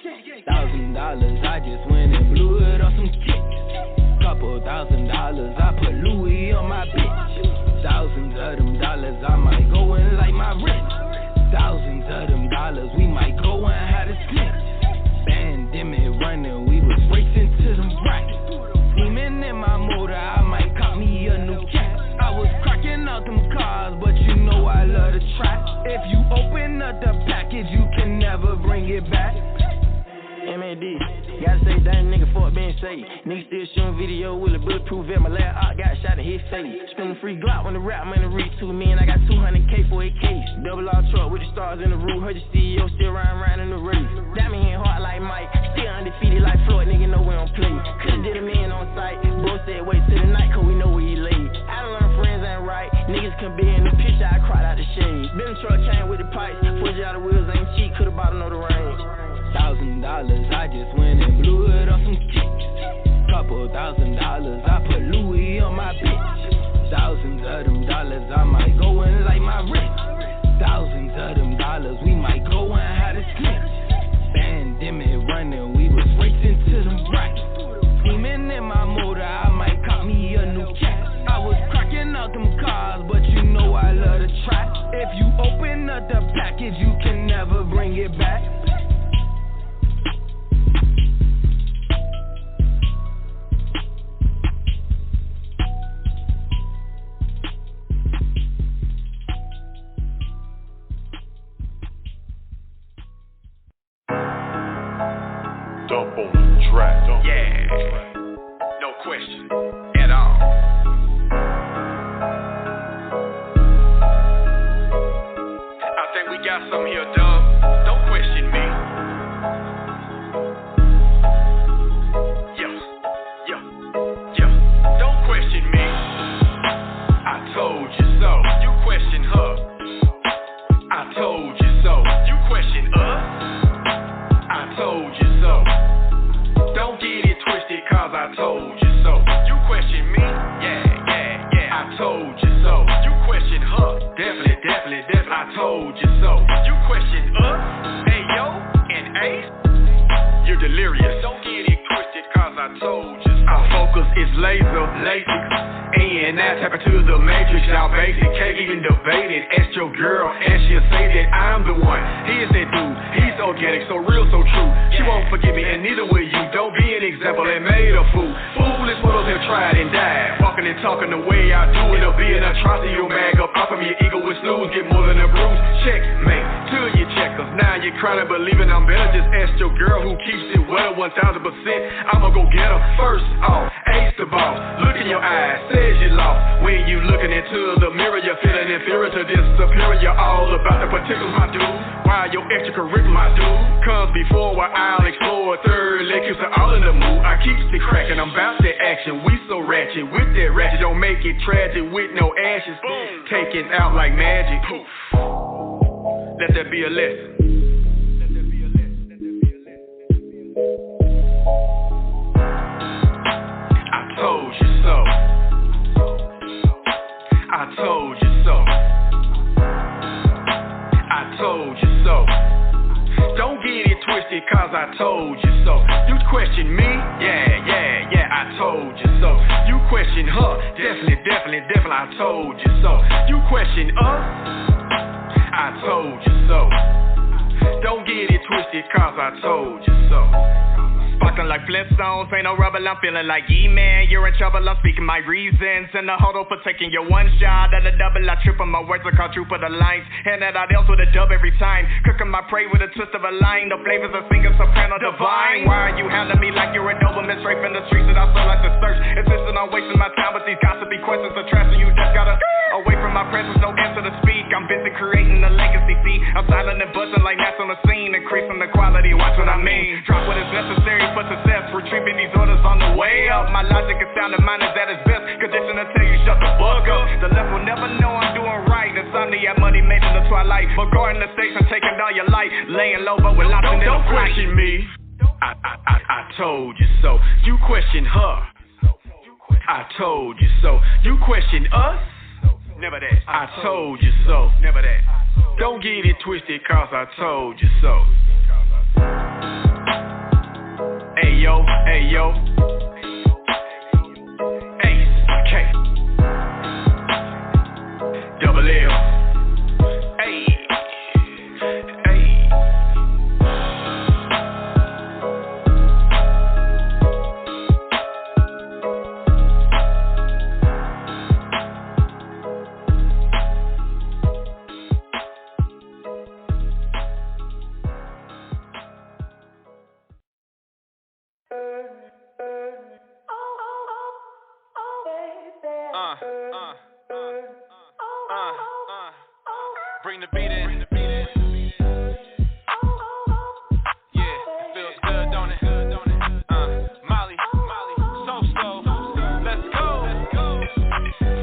$1,000, I just went and blew it on some chicks. Couple $1,000, I put Louis on my bitch. Thousands of them dollars, I might go and light my wrist. Thousands of them dollars, we might go and have a split. Pandemic running, we was racing to them racks. Steaming in my motor, I might cop me a new cat. I was cracking out them cars, but you know I love the trap. If you open up the package, you can never bring it back. MAD, gotta say damn nigga fuck being safe. Nigga still shooting video with a bulletproof vest. My last art got shot in his face. Spending free Glock when the rap money reach 2 million. I got 200K for a case. Double R truck with the stars in the roof. Heard the CEO still riding in the race. That me ain't hard like Mike. Still undefeated like Floyd. Nigga know we don't play. Could've did a man on sight. Bro said wait till the night cause we know where he lay. I done learned friends ain't right. Niggas can be in the picture. I cried out the shade. Been truck came with the pipes. 4G out of wheels ain't cheap. Could've bought another range. $1,000, I just went and blew it on some chicks. Couple $1,000, I put Louis on my bitch. Thousands of them dollars, I might go and light my wrist. Thousands of them dollars, we might go and have a split. Pandemic running, we was racing to them racks. Steaming in my motor, I might cop me a new cat. I was cracking out them cars, but you know I love the trap. If you open up the package, you can never bring it back. Dump on the track. Yeah, no question at all. I think we got some here, Dub. Don't question me. Yeah. Don't question me. I told you so. You question her. I told you so. You question us. I told you so. Don't get it twisted, cause I told you so. You question me? Yeah. I told you so. You question her? Definitely. I told you so. You question us? Hey, yo, and Ace? You're delirious. Don't get it twisted, cause I told you so. Our focus is laser, LASIK. And I tap into the matrix, y'all basic, can't even debate it. Ask your girl, and she'll say that I'm the one. He is that dude, he's organic, so real, so true. She won't forgive me, and neither will you. Don't be an example and made a fool. Foolish for those who tried and died. Walking and talking the way I do, it'll be an atrocity. You'll bag up off of your ego with snooze, get more than a bruise. Checkmate, till you check, cause now you're crying and believing I'm better. Just ask your girl who keeps it well 1000%. I'ma go get her first off. Ace the boss, look in your eyes, says you lost. When you looking into the mirror, you're feeling inferior to this superior. All about the particulars, my dude. Why your extracurricular, my dude? Comes before where I'll explore. Third lectures are all in the mood. I keep it cracking, I'm about that action. We so ratchet, with that ratchet. Don't make it tragic with no ashes. Taken out like magic. Let that be a lesson. I told you so. I told you so. I told you so. Don't get it twisted, cause I told you so. You question me? Yeah, I told you so. You question her? Definitely, I told you so. You question us? I told you so. Don't get it twisted, cause I told you so. Sparkling like Flintstones, ain't no rubber, I'm feeling like E-Man. You're in trouble, I'm speaking my reasons. And the huddle for taking your one shot at a double, I trip on my words, I call true for the lines. Hand that out else with a dub every time. Cooking my prey with a twist of a line. The flavors of singer, soprano, divine. Why are you handling me like you're a Doberman straight from the streets that I still like to search? Insisting on wasting my time with these gossipy questions of trash, and you just gotta away from my presence, no answer to speak. I'm busy creating a legacy, see. I'm silent and buzzing like gnats on the scene, increasing the quality, watch what I mean. Drop what is necessary for success, retrieving these orders on the way up. My logic is sound and mine is at its best, condition until you shut the fuck up. The left will never know I'm doing right. Insomnia, money made in the twilight, but guarding the stakes and taking down your light. Laying low but with lots in the flight. Don't question me, I told you so. You question her, I told you so. You question us, never that. I told you so, never that. Don't get it twisted, cause I told you so. Ayo, ayo. Ace, K. Double L. Bring the beat in. Yeah, it feels good, don't it? Molly, so, let's go.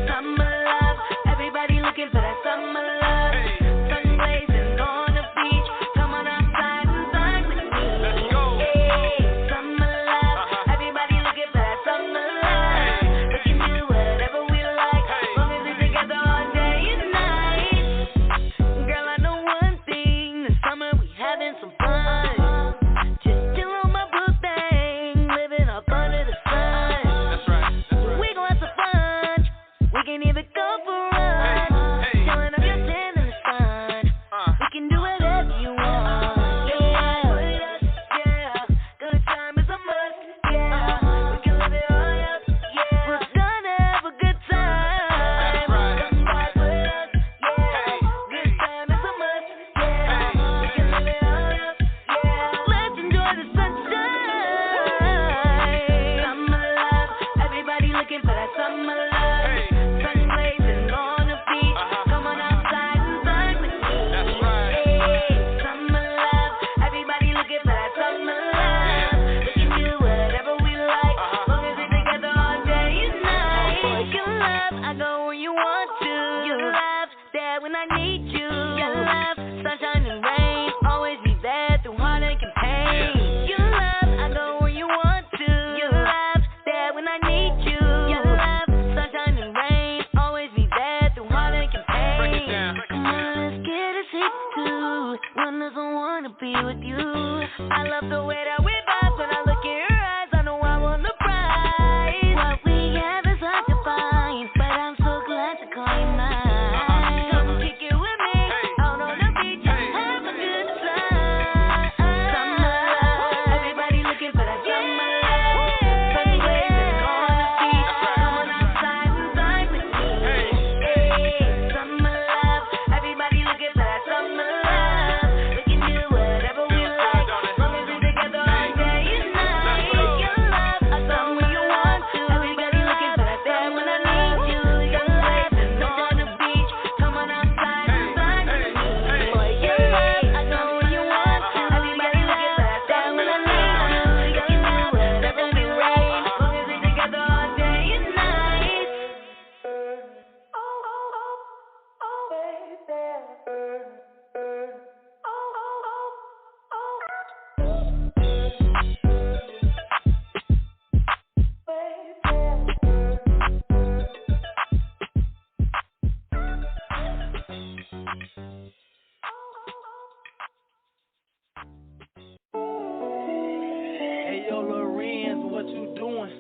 Summer love, everybody looking for that summer love. Sun blazing on the beach, come on outside and vibe with me. Let's go. Hey, summer love, everybody looking for that summer love. We can do whatever we like, as long as we're together all day and night. Girl, I know one thing, this summer we having some fun. Just chill on my blue thing, living up under the sun. That's right. We gon' have some fun, we can even go for a run. Chillin' up your tan in the sun, we can do whatever you want. Yeah, good time is a must. Yeah, we can live it all up. Yeah, we're gonna have a good time. Come back with us. Yeah, good time is a must. Yeah, we can live it all up. Yeah, let's enjoy the sunshine. Summer love, everybody looking for that summer love. Sun blazing on the beach, come on outside and vibe with me. That's right. Hey, summer love, everybody looking for that summer love. We can do whatever we like, as long as we're together all day and night. Your love, I go where you want to. Your love, there when I need you. Your love, sunshine and rain, always be there through heartache and pain. Your love, I go where you want to. Your love, there when I need you. Your love, sunshine and rain, always be there through heartache and pain. Break it down. Come on, let's get it hit too. One doesn't wanna be with you. I love the way that we vibe. When I look in your eyes, I know I want the prize. What we have is hard to find, but I'm so glad to call you mine. Come kick it with me, out on the beach, have a good time. Summer love, everybody looking for that summer love. Sun blazing on the beach, come on outside and vibe with me. Hey, summer love, everybody looking for that summer love. We can do whatever we like, as long as we're together all day and night. Your love, I go where you want to. Everybody looking for that there when I need you. Sun blazing on the beach, come on outside and vibe with me. Boy, your love, I go where you want to. Everybody looking for that there when I need you. We can do whatever we like, as long as we're together all day and night. Hey yo, Lorenz, what you doing?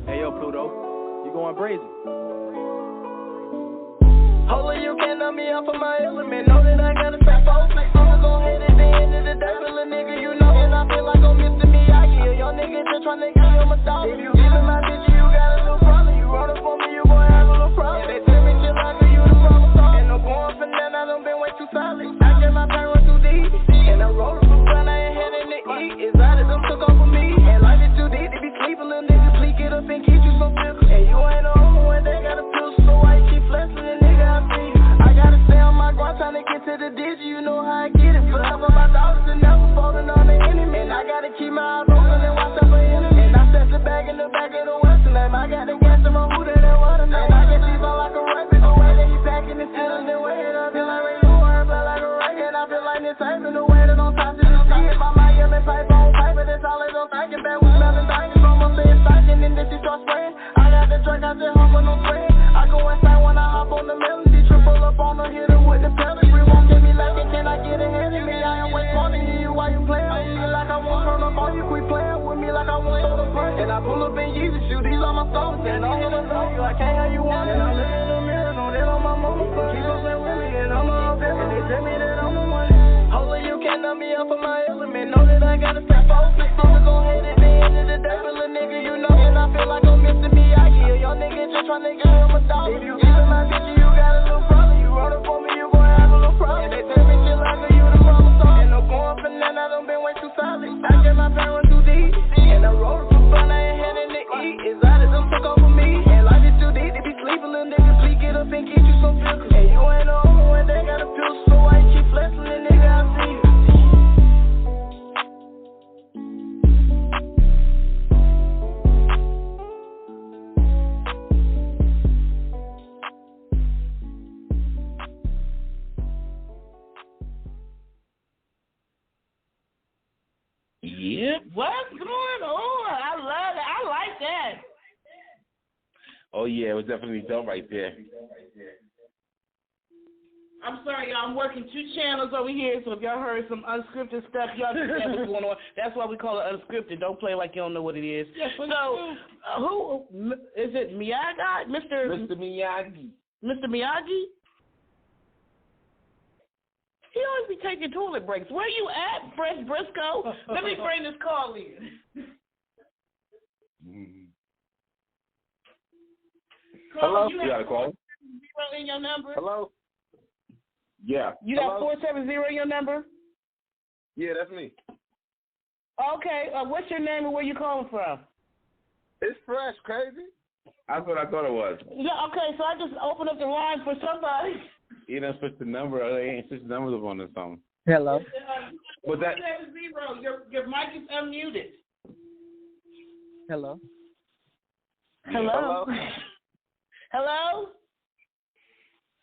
Hey yo, Pluto, you going brazen? Hold on, you cannot me up for my element. Know that I gotta stay focused. I'ma go ahead at the end of the day, little nigga, you know. And I feel like I'm Mr. Miyagi. A young nigga just tryna get him a dollar. If you giving my bitch, you got a little problem. You run up on me, you gon' have a little problem. Yeah, they tell me shit like you the problem solver. And no going for nothing, I done been way too solid. I get my pain run too deep. And I roll up some fun, I ain't had in the eat. It's out of them took off of me. And life is too deep to be sleeping, little nigga. Please get up and get you some pills. And you ain't the only one that got a pill, so why you keep flexing the nigga I see you? I gotta stay on my grind, trying to get to the digit. You know how I get it. Forever my daughters and never falling on the enemy. And I gotta keep my eyes open and watch out for enemy. And I set the bag in the back of the Western name. I got the gas in my hood and that water name. And I get these on like a rabbit. The way that he packing and feeling the way that I feel like radio word, feel like a racket. I feel like this saving the way that I'm top to the sea. My Miami pipe on paper, that's all it don't thinking back. We smelling diamonds, almost say it's stocking. And then she start spraying. I got the drink, I just humble, no spraying. I go inside when I hop on the melody. Triple up on the hitter with the pedigree. Won't get me like it, can I get ahead of me? I am way smarter than you, why you playing with me like I won't turn up on you? Quit playing with me like I won't throw the punch. And I pull up in Yeezy shoes, these are my stones. And I'm here to love you, I can't have you want it. And I'm living in the mirror, know that on my motherfucker. Keep up with me and I'm all there. And they tell me that I'm the one. Holy, you can't knock me up for my element. Know that I gotta stay focused. I'ma go ahead at the end of the day, little nigga, you know. And I feel like I'm Mr. Miyagi. A young nigga just tryna get him a dollar. If you giving my bitch, you got a little problem. You run up on me, you gon' have a little problem. And they tell me shit like you the problem solver. And no going for nothing, I done been way too solid. I get my pain run too deep. And I roll too fun, I ain't had in the eat. It's out of them took over me. And life is too deep to be sleeping, little nigga. Please get up and get you some pills. And you ain't the only one that got a pill, so why you keep flexing the nigga I see you? Yep. What's going on? I love it. I like that. Oh yeah, it was definitely dope right there. I'm sorry, y'all. I'm working 2 channels over here, so if y'all heard some unscripted stuff, y'all just that's what's going on. That's why we call it unscripted. Don't play like you don't know what it is. Yes, so, who is it? Miyagi, Mr. Miyagi. Mr. Miyagi. He always be taking toilet breaks. Where you at, Phresh Briscoe? Let me bring this call in. Hello? You got a call? 470 in your number? Hello? Yeah. You got 470 in your number? Yeah, that's me. Okay. What's your name and where you calling from? It's Phresh, crazy. That's what I thought it was. Yeah, okay, so I just opened up the line for somebody. You done switched the number, or they ain't switched the numbers up on this phone. Hello. Was that 470? Your mic is unmuted. Hello. Hello. Hello.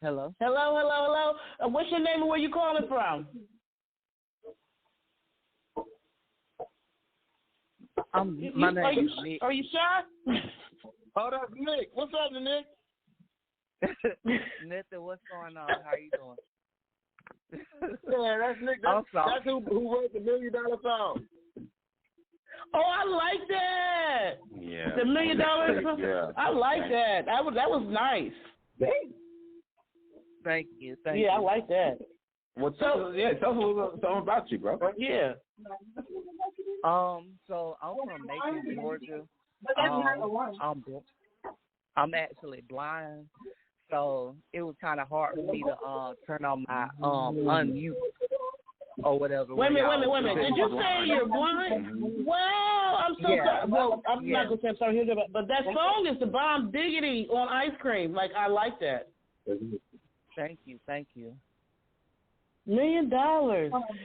Hello. Hello. What's your name and where you calling from? My name is Nick. Are you shy? Oh, that's Nick. What's up, Nick? Nothing. What's going on? How you doing? Yeah, that's Nick. That's who wrote the $1 million song. Oh, I like that. Yeah. The $1 million. Yeah. I like that. That was nice. Thank you. Yeah, I like that. Well, tell us something about you, bro. Yeah. So I'm from Macon, Georgia. I'm actually blind, so it was kind of hard for me to turn on my unmute or whatever. Wait a minute. Did you say you're blind? Well, I'm so sorry. Well, I'm not gonna say I'm sorry, but that song is the bomb diggity on ice cream. Like, I like that. Thank you. $1 million.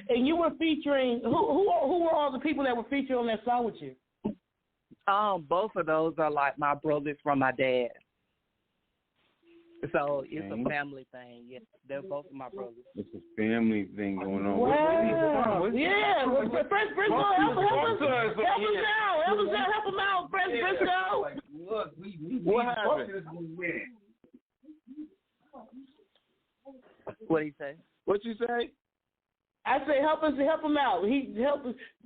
And you were featuring who were all the people that were featured on that song with you? Both of those are like my brothers from my dad. So it's a family thing. Yeah, they're both my brothers. It's a family thing going on. Wow. Yeah. Phresh Briscoe, help us out, Phresh Briscoe. Look, what happened? What did he say? What you say? I say help him out.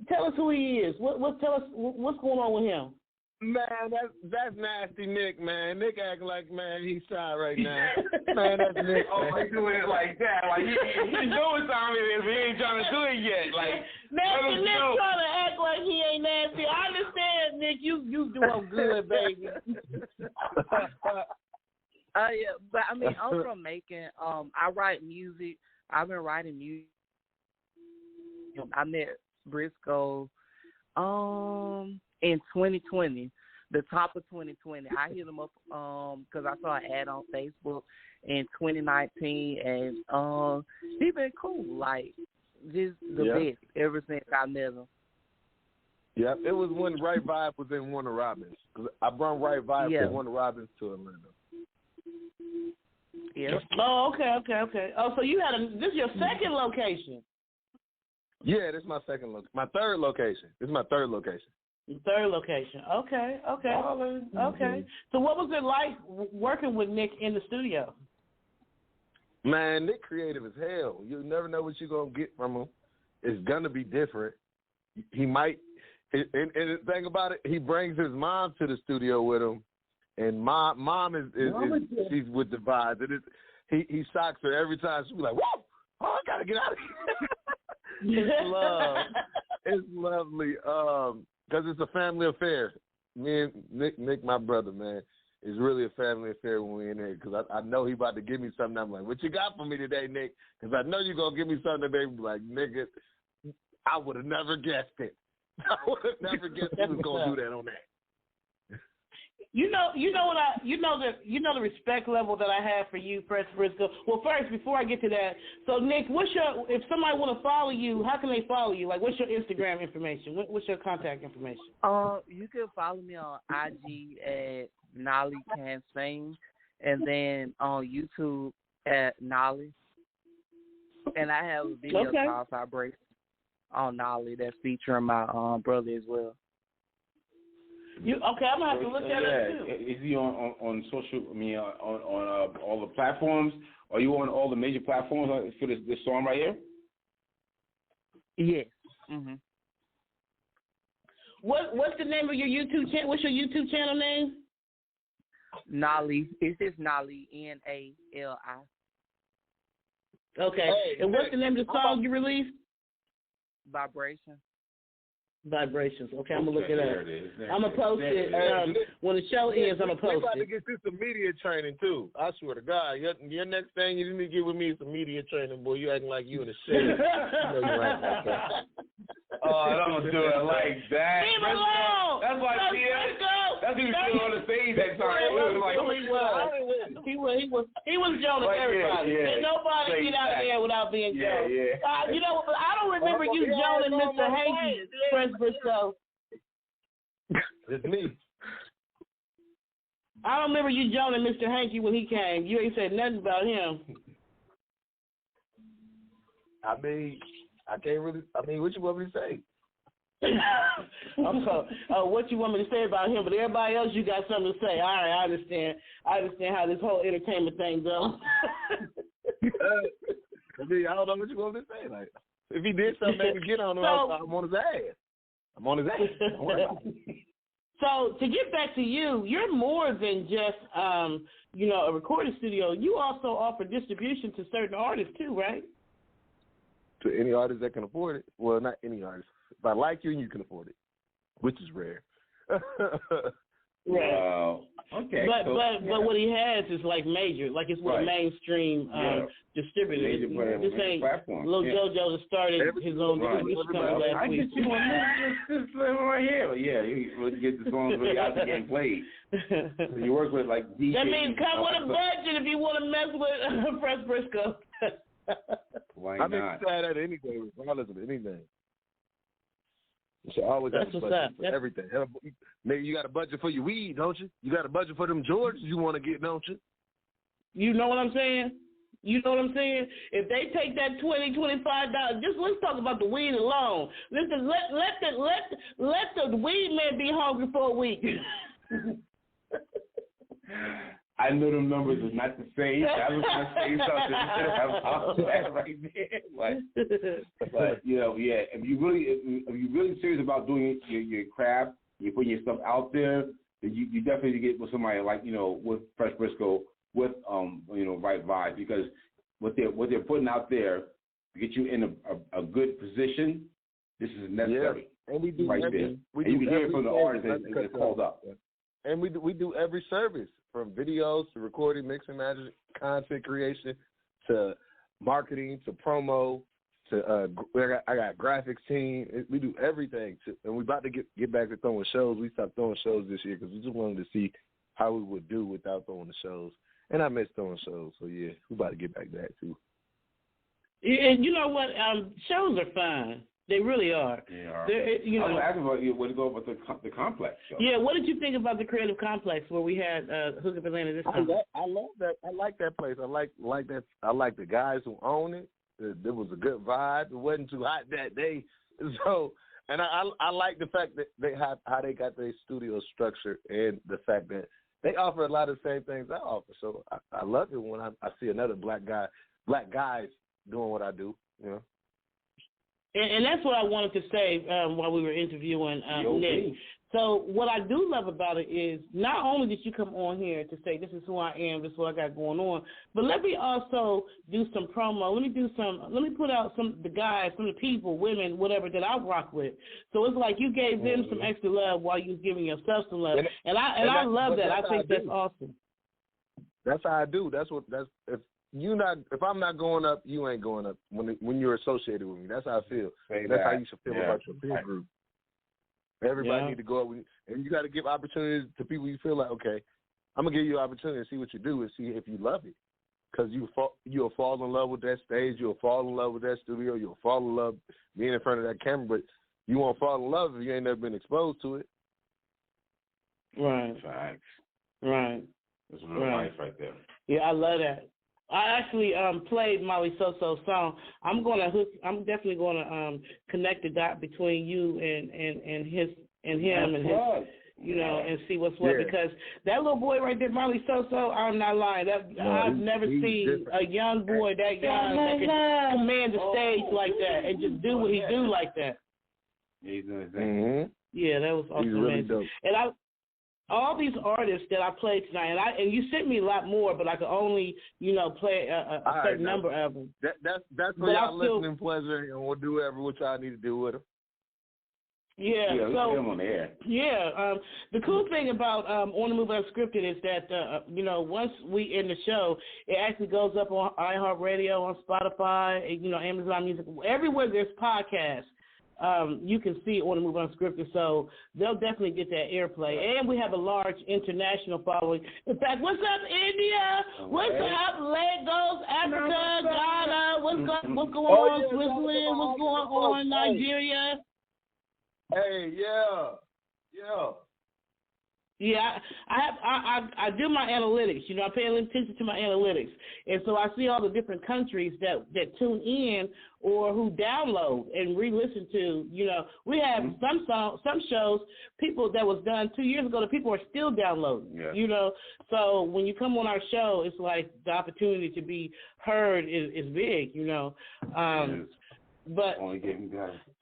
Tell us who he is. Tell us what's going on with him. Man, that's nasty, Nick. Man, Nick acting like he's shy right now. Man, that's Nick. Oh, he doing it like that? Like he knows something if he ain't trying to do it yet. Like nasty Nick trying to act like he ain't nasty. I understand, Nick. You doing good, baby. Yeah, but I mean, I'm from Macon. I write music. I've been writing music. I met Briscoe in 2020, the top of 2020. I hit him up because I saw an ad on Facebook in 2019, and he been cool, like just the best ever since I met him. Yeah, it was when Right Vibe was in Warner Robins. I brought Right Vibe from Warner Robins to Atlanta. Yeah. Oh, okay. Oh, so you this is your second location? Yeah, this is my third location. This is my third location. Third location. Okay. Okay. So what was it like working with Nick in the studio? Man, Nick creative as hell. You never know what you're going to get from him. It's going to be different. He might, and the thing about it, he brings his mom to the studio with him. And mom is she's with the vibes. And he shocks her every time. She's like, whoa, I got to get out of here. It's love. It's lovely. Because it's a family affair. Me and Nick, my brother, man, it's really a family affair when we're in there. Because I know he about to give me something. I'm like, what you got for me today, Nick? Because I know you're going to give me something today. Like, nigga, I would have never guessed it. I would have never guessed he was going to do that on that. You know the respect level that I have for you, Phresh Briscoe. Well, first, before I get to that, so Nick, if somebody want to follow you, how can they follow you? Like, what's your Instagram information? What's your contact information? You can follow me on IG at Nolly Can Sing, and then on YouTube at Nolly. And I have a video called Vibration on Nolly that's featuring my brother as well. I'm gonna have to look at it too. Is he on social? I mean, on all the platforms? Are you on all the major platforms for this song right here? Yes. Mhm. What's the name of your YouTube channel? What's your YouTube channel name? Nolly. It's just Nolly, Nali. Okay. And what's the name of the song you released? Vibration. Vibrations. Okay, I'm gonna look it up. I'm gonna post it when the show ends. I'm gonna post it. We about to get you some media training too. I swear to God, your next thing you need to get with me is some media training, boy. You acting like you in the shit. You know you ain't like that. Oh, don't do it like that. Leave him alone. That's why that's who was still on the stage that time. He was joning everybody. Yeah. Nobody get out of there without being joned. Yeah. You know, I don't remember you joning Mr. Hanky, Phresh Briscoe. It's me. I don't remember you joning Mr. Hanky when he came. You ain't said nothing about him. I mean, I can't really. I mean, what you want me to say? What you want me to say about him? But everybody else, you got something to say. All right, I understand. I understand how this whole entertainment thing goes. I mean, I don't know what you want me to say. Like, if he did something, maybe get on him. I'm on his ass. I'm on his ass. Don't worry about it. So to get back to you, you're more than just a recording studio. You also offer distribution to certain artists too, right? To any artist that can afford it. Well, not any artist. If I like you and you can afford it, which is rare. Wow. Okay. But what he has is like major, like it's with a mainstream distributor. This ain't Lil JoJo that started his own distribution company last week. I just right here. Yeah, you get the songs really out there getting played. So you work with like DJ. That means come with a budget if you want to mess with Phresh Briscoe. Why not? not? I that anyway, regardless of anything. You should always have a budget for everything. Maybe you got a budget for your weed, don't you? You got a budget for them Georges you want to get, don't you? You know what I'm saying? You know what I'm saying? If they take that $20, $25, just let's talk about the weed alone. Listen, let the weed man be hungry for a week. I know them numbers is not the same. I was going to say something about that right there. But if you really serious about doing your craft, you're putting your stuff out there, then you definitely get with somebody like, with Phresh Briscoe, with Right Vibes, because what they're putting out there to get you in a good position, this is necessary. Yeah. And we do right there. And you can hear it from the artists that called up. And we do every service, from videos to recording, mixing, mastering, content creation, to marketing, to promo, to I got graphics team. We do everything. And we're about to get back to throwing shows. We stopped throwing shows this year because we just wanted to see how we would do without throwing the shows. And I miss throwing shows, so yeah, we're about to get back to that too. And you know what? Shows are fun. They really are. Yeah. I was asking about what to go with the Complex show. Yeah, what did you think about the Creative Complex where we had Hookup Atlanta this time? I love that. I like that place. I like that. I like the guys who own it. There was a good vibe. It wasn't too hot that day. So, and I like the fact that how they got their studio structured, and the fact that they offer a lot of the same things I offer. So I love it when I see another black guys doing what I do. And that's what I wanted to say while we were interviewing Nick. So what I do love about it is not only did you come on here to say this is who I am, this is what I got going on, but let me also do some promo. Let me put out some of the guys, some of the people, women, whatever that I rock with. So it's like you gave them some extra love while you was giving yourself some love, and I love that. I think that's awesome. That's how I do. If I'm not going up, you ain't going up when you're associated with me. That's how I feel. That's how you should feel about your peer group. Everybody need to go up, and you got to give opportunities to people you feel like, okay, I'm going to give you an opportunity to see what you do and see if you love it. Because you'll fall in love with that stage, you'll fall in love with that studio, you'll fall in love being in front of that camera, but you won't fall in love if you ain't never been exposed to it. Right. Facts. Right. That's real life right there. Yeah, I love that. I actually played Molly Soso's song. I'm definitely gonna connect the dot between you and him and his, and see what's what, because that little boy right there, Molly Soso, I'm not lying. I've never seen a young boy that young that can command the stage like that and just do what he do like that. Yeah, he's doing his thing. Mm-hmm. Yeah, that was awesome. He's really dope. And all these artists that I played tonight, and you sent me a lot more, but I could only, play a certain number of them. That's for y'all listening pleasure, and we'll do whatever what y'all need to do with them. Yeah, so we them on the air. Yeah, the cool thing about On the Move Unscripted is that once we end the show, it actually goes up on iHeartRadio, on Spotify, Amazon Music, everywhere there's podcasts. You can see On the Move Unscripted, so they'll definitely get that airplay. And we have a large international following. In fact, what's up, India? What's up, Lagos, Africa, Ghana? What's going on, Switzerland? What's going on, Nigeria? Hey, yeah. Yeah, I do my analytics. I pay attention to my analytics, and so I see all the different countries that tune in or who download and re-listen to. We have some shows, people that was done 2 years ago, that people are still downloading. Yeah. So when you come on our show, it's like the opportunity to be heard is big. But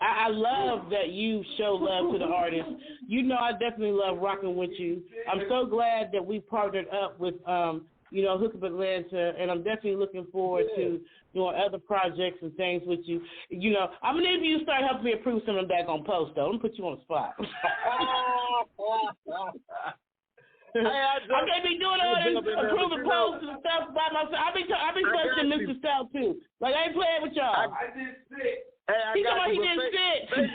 I love that you show love to the artists. I definitely love rocking with you. I'm so glad that we partnered up with, Hookup Atlanta, and I'm definitely looking forward to doing other projects and things with you. I'm going to need you to start helping me approve some of them back on post, though. I'm going to put you on the spot. I can't be doing all this approving posts and stuff by myself. I be questioning Mr. Stout too. Like, I ain't playing with y'all. I did sick. Hey, he didn't sit.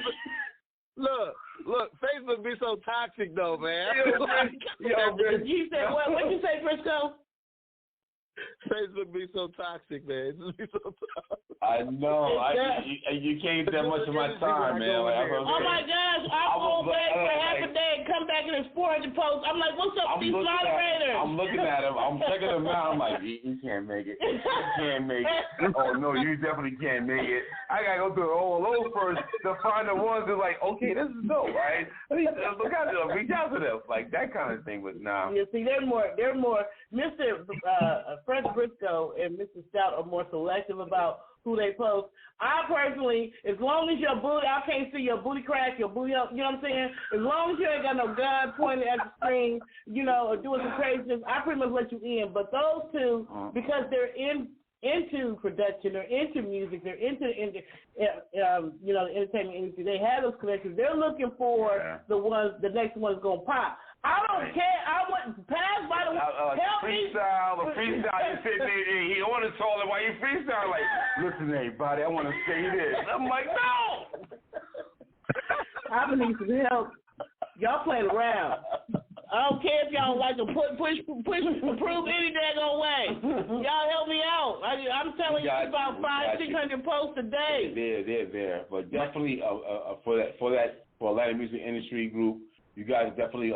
Look, Facebook be so toxic though, man. You said what? What you say, Briscoe? Facebook be so toxic, man. It just be so toxic. I know. You can't get that much of my time, man. Oh my gosh, I'll go back for half a day and come back and there's 400 posts. I'm like, what's up, these moderators? I'm looking at him. I'm checking him out. I'm like, you can't make it. You can't make it. Oh no, you definitely can't make it. I gotta go through all those first to find the ones that like, okay, this is dope, right? Look out to them, reach out to them, like that kind of thing. But now, you see, they're more. Mr. Phresh Briscoe and Mr. Stout are more selective about who they post. I personally, as long as your booty, I can't see your booty crack, your booty up, you know what I'm saying? As long as you ain't got no gun pointed at the screen, you know, or doing some craziness, I pretty much let you in. But those two, because they're into production, they're into music, they're into you know, the entertainment industry, they have those connections. They're looking for the next one's gonna pop. I don't care. I want pass by the help freestyle, me. A freestyle. He's sitting there. He on the toilet while you freestyle. Like, listen, everybody, I want to say this. I'm like, no. I need some help. Y'all playing around. I don't care if y'all like to push, prove any daggone way. Y'all help me out. I'm telling you, about 500-600 posts a day. They're there, but definitely for Atlanta music industry group. You guys are definitely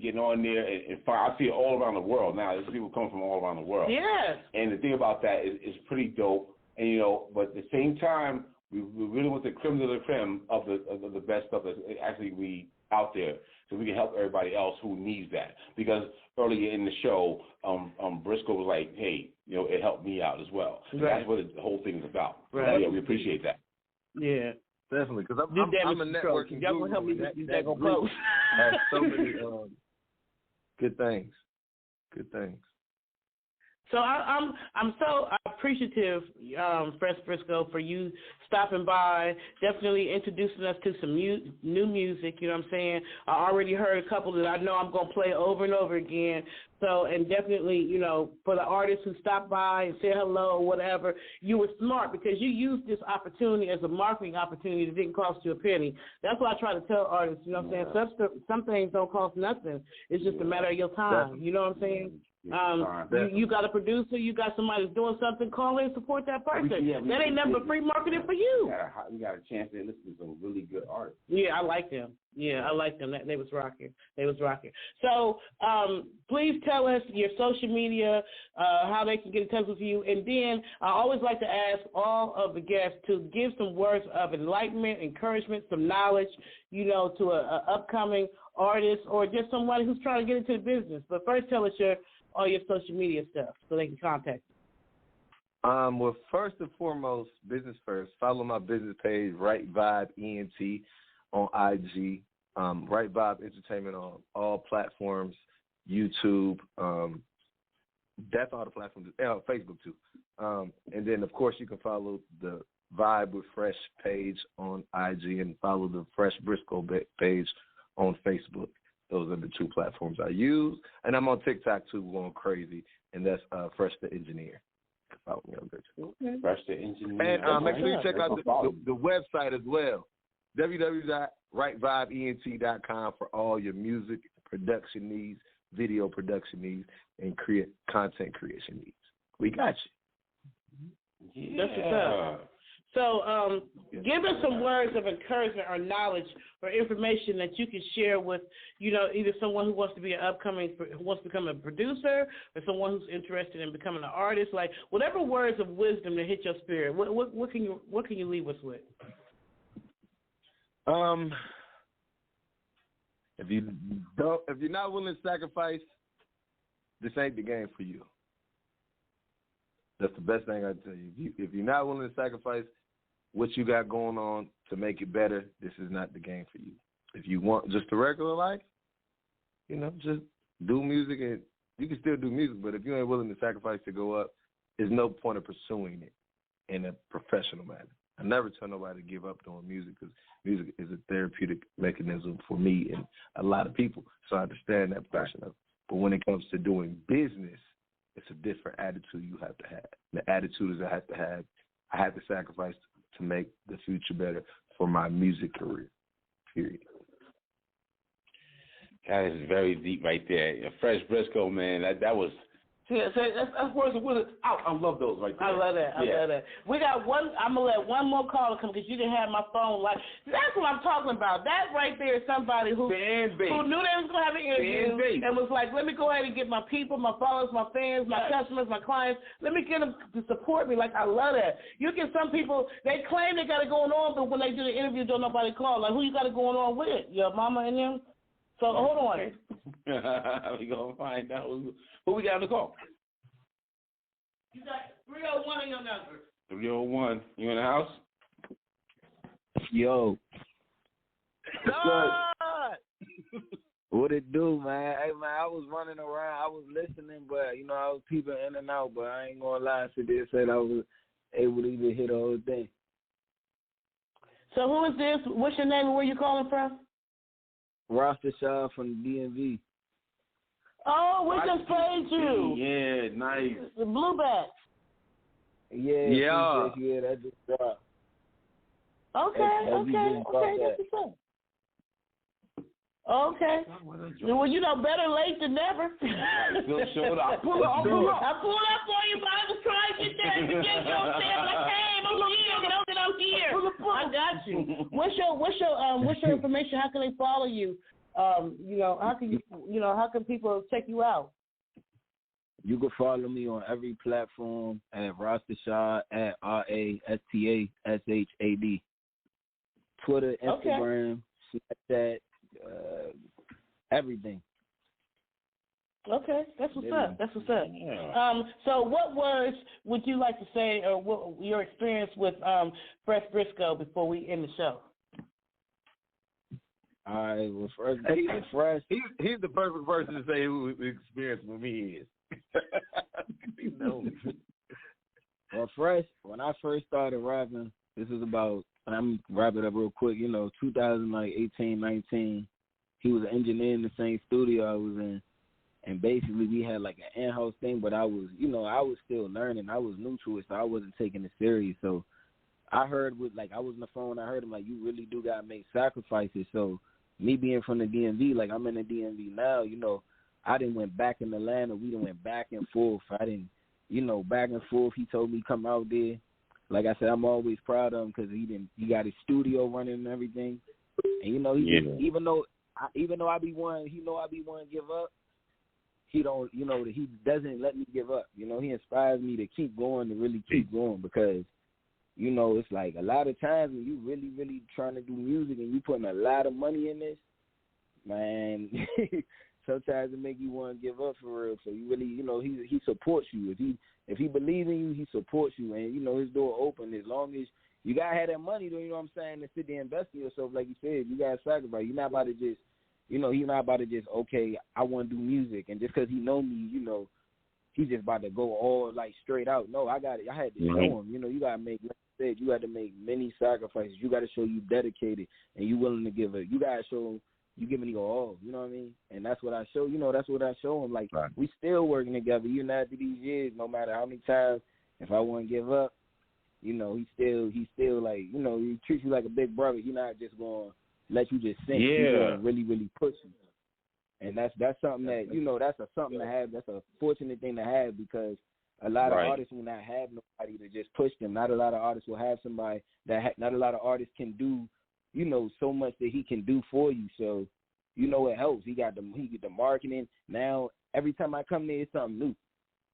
getting on there, and I see it all around the world now. There's people coming from all around the world. Yes. And the thing about that is pretty dope. And you know, but at the same time, we really want the creme de la creme of the best stuff that's actually we out there, so we can help everybody else who needs that. Because earlier in the show, Briscoe was like, "Hey, you know, it helped me out as well." Right. That's what the whole thing is about. Right. So, yeah, we appreciate that. Yeah. Definitely, because I'm a networking y'all gonna help me that that group post. has so many good things. Good things. So I'm so appreciative, Phresh Briscoe, for you stopping by, definitely introducing us to some new music, you know what I'm saying? I already heard a couple that I know I'm going to play over and over again. So, and definitely, you know, for the artists who stopped by and said hello or whatever, you were smart because you used this opportunity as a marketing opportunity that didn't cost you a penny. That's what I try to tell artists, you know what I'm saying? Some things don't cost nothing. It's just a matter of your time, you know what I'm saying? You got a producer, you got somebody that's doing something, call in and support that person. That ain't nothing but free marketing for you. We got a chance to listen to some really good artists. Yeah, I like them. Yeah, I like them. They was rocking. So please tell us your social media, how they can get in touch with you. And then I always like to ask all of the guests to give some words of enlightenment, encouragement, some knowledge, you know, to a upcoming artist or just somebody who's trying to get into the business. But first tell us all your social media stuff so they can contact you. Well, first and foremost, business first. Follow my business page, Right Vibe ENT on IG. Right Vibe Entertainment on all platforms, YouTube. That's all the platforms. Facebook too. And then of course you can follow the Vibe with Phresh page on IG and follow the Phresh Briscoe page on Facebook. Those are the two platforms I use. And I'm on TikTok too, going crazy, and that's Phresh the Engineer. Follow me on there too. Okay. Phresh the Engineer. And make sure you check out the website as well. www.rightvibeent.com for all your music production needs, video production needs, and content creation needs. We got you. Yeah. That's what's up. So give us some words of encouragement or knowledge or information that you can share with, you know, either someone who wants to be who wants to become a producer or someone who's interested in becoming an artist. Like whatever words of wisdom that hit your spirit. What can you leave us with? If you're not willing to sacrifice, this ain't the game for you. That's the best thing I tell you. If you're not willing to sacrifice what you got going on to make it better, this is not the game for you. If you want just a regular life, you know, just do music, and you can still do music, but if you ain't willing to sacrifice to go up, there's no point of pursuing it in a professional manner. I never tell nobody to give up doing music because music is a therapeutic mechanism for me and a lot of people, so I understand that portion of it. But when it comes to doing business, it's a different attitude you have to have. The attitude is I have to sacrifice to make the future better for my music career, period. That is very deep right there. Phresh Briscoe, man, that was... Yeah, that's words of wisdom. I love those right there. I love that. We got one. I'm gonna let one more caller come because you didn't have my phone. Like that's what I'm talking about. That right there is somebody who knew they was gonna have an interview and was like, let me go ahead and get my people, my followers, my fans, my customers, my clients. Let me get them to support me. Like I love that. You get some people they claim they got it going on, but when they do the interview, don't nobody call. Like who you got it going on with? Your mama and them. So hold on. We gonna find out who we got on the call. You got 301 on your number. 301. You in the house? Yo. What it do, man? Hey, man, I was running around. I was listening, but, I was peeping in and out, but I ain't going to lie. So they said I was able to even hear the whole thing. So who is this? What's your name and where you calling from? Rasta Shaw from the DMV. Oh, we just played you. Yeah, nice. The Bluebacks. Yeah, that just dropped. Okay. That's what's up. Okay. Well, better late than never. Still showed up. I pulled up for you, but I was trying to get there and get yourself. Like, hey, I'm here. I got you. What's your information? How can they follow you? How can people check you out? You can follow me on every platform at Rastashad at RASTASHAD. Twitter, Instagram, Snapchat, everything. Okay, that's what's up. Yeah. So what words would you like to say, or what your experience with Phresh Briscoe before we end the show? All right, well, first, Phresh. He's the perfect person to say who his experience with me is. Well, Phresh, when I first started rapping, this is about, I'm wrapping it up real quick, 2018, 19, he was an engineer in the same studio I was in, and basically we had like an in-house thing, but I was still learning. I was new to it, so I wasn't taking it serious. So I heard I was on the phone, I heard him like, you really do got to make sacrifices. So me being from the DMV, like I'm in the DMV now, I didn't went back in Atlanta. We done went back and forth. I didn't, back and forth. He told me come out there. Like I said, I'm always proud of him because he got his studio running and everything. And even though I be one, I be one to give up. He don't, he doesn't let me give up. He inspires me to keep going, to really keep going because, it's like a lot of times when you really, really trying to do music and you putting a lot of money in this, man. Sometimes it make you want to give up for real. So you really, he supports you. If he believes in you, he supports you, and his door open as long as you gotta have that money. Though, you know what I'm saying, to sit there and invest in yourself, like you said, you gotta sacrifice. You're not about to just, he's not about to just okay, I want to do music, and just because he know me, he's just about to go all like straight out. No, I had to show him. You gotta make, like I said, you got to make many sacrifices. You got to show you dedicated and you willing to give it. You gotta show him. You giving your all, you know what I mean? And that's what I show, that's what I show him. Like, we still working together, after these years, no matter how many times, if I want to give up, he still like, he treats you like a big brother. He's not just going to let you just sing. He's going to really, really push you. And that's something that, that's something to have. That's a fortunate thing to have because a lot of artists will not have nobody to just push them. Not a lot of artists will have somebody not a lot of artists can do so much that he can do for you. So, it helps. He get the marketing. Now, every time I come there, it's something new.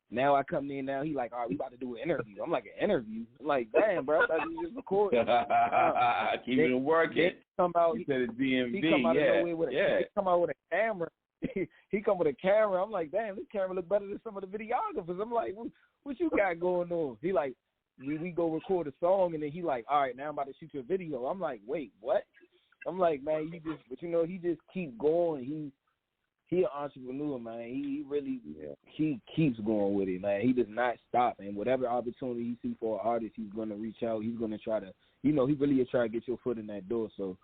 Now I come there now, he like, all right, we about to do an interview. I'm like, an interview? I'm like, damn, bro, I thought you just recorded. Keep it working. Come out, he said it's DMV, he come out of nowhere with he come out with a camera. He come with a camera. I'm like, damn, this camera look better than some of the videographers. I'm like, what you got going on? He like, we go record a song, and then he like, all right, now I'm about to shoot your video. I'm like, wait, what? I'm like, man, he just keep going. He an entrepreneur, man. He really he keeps going with it, man. He does not stop, and whatever opportunity he sees for an artist, he's gonna reach out. He's gonna try to, he really is trying to get your foot in that door. So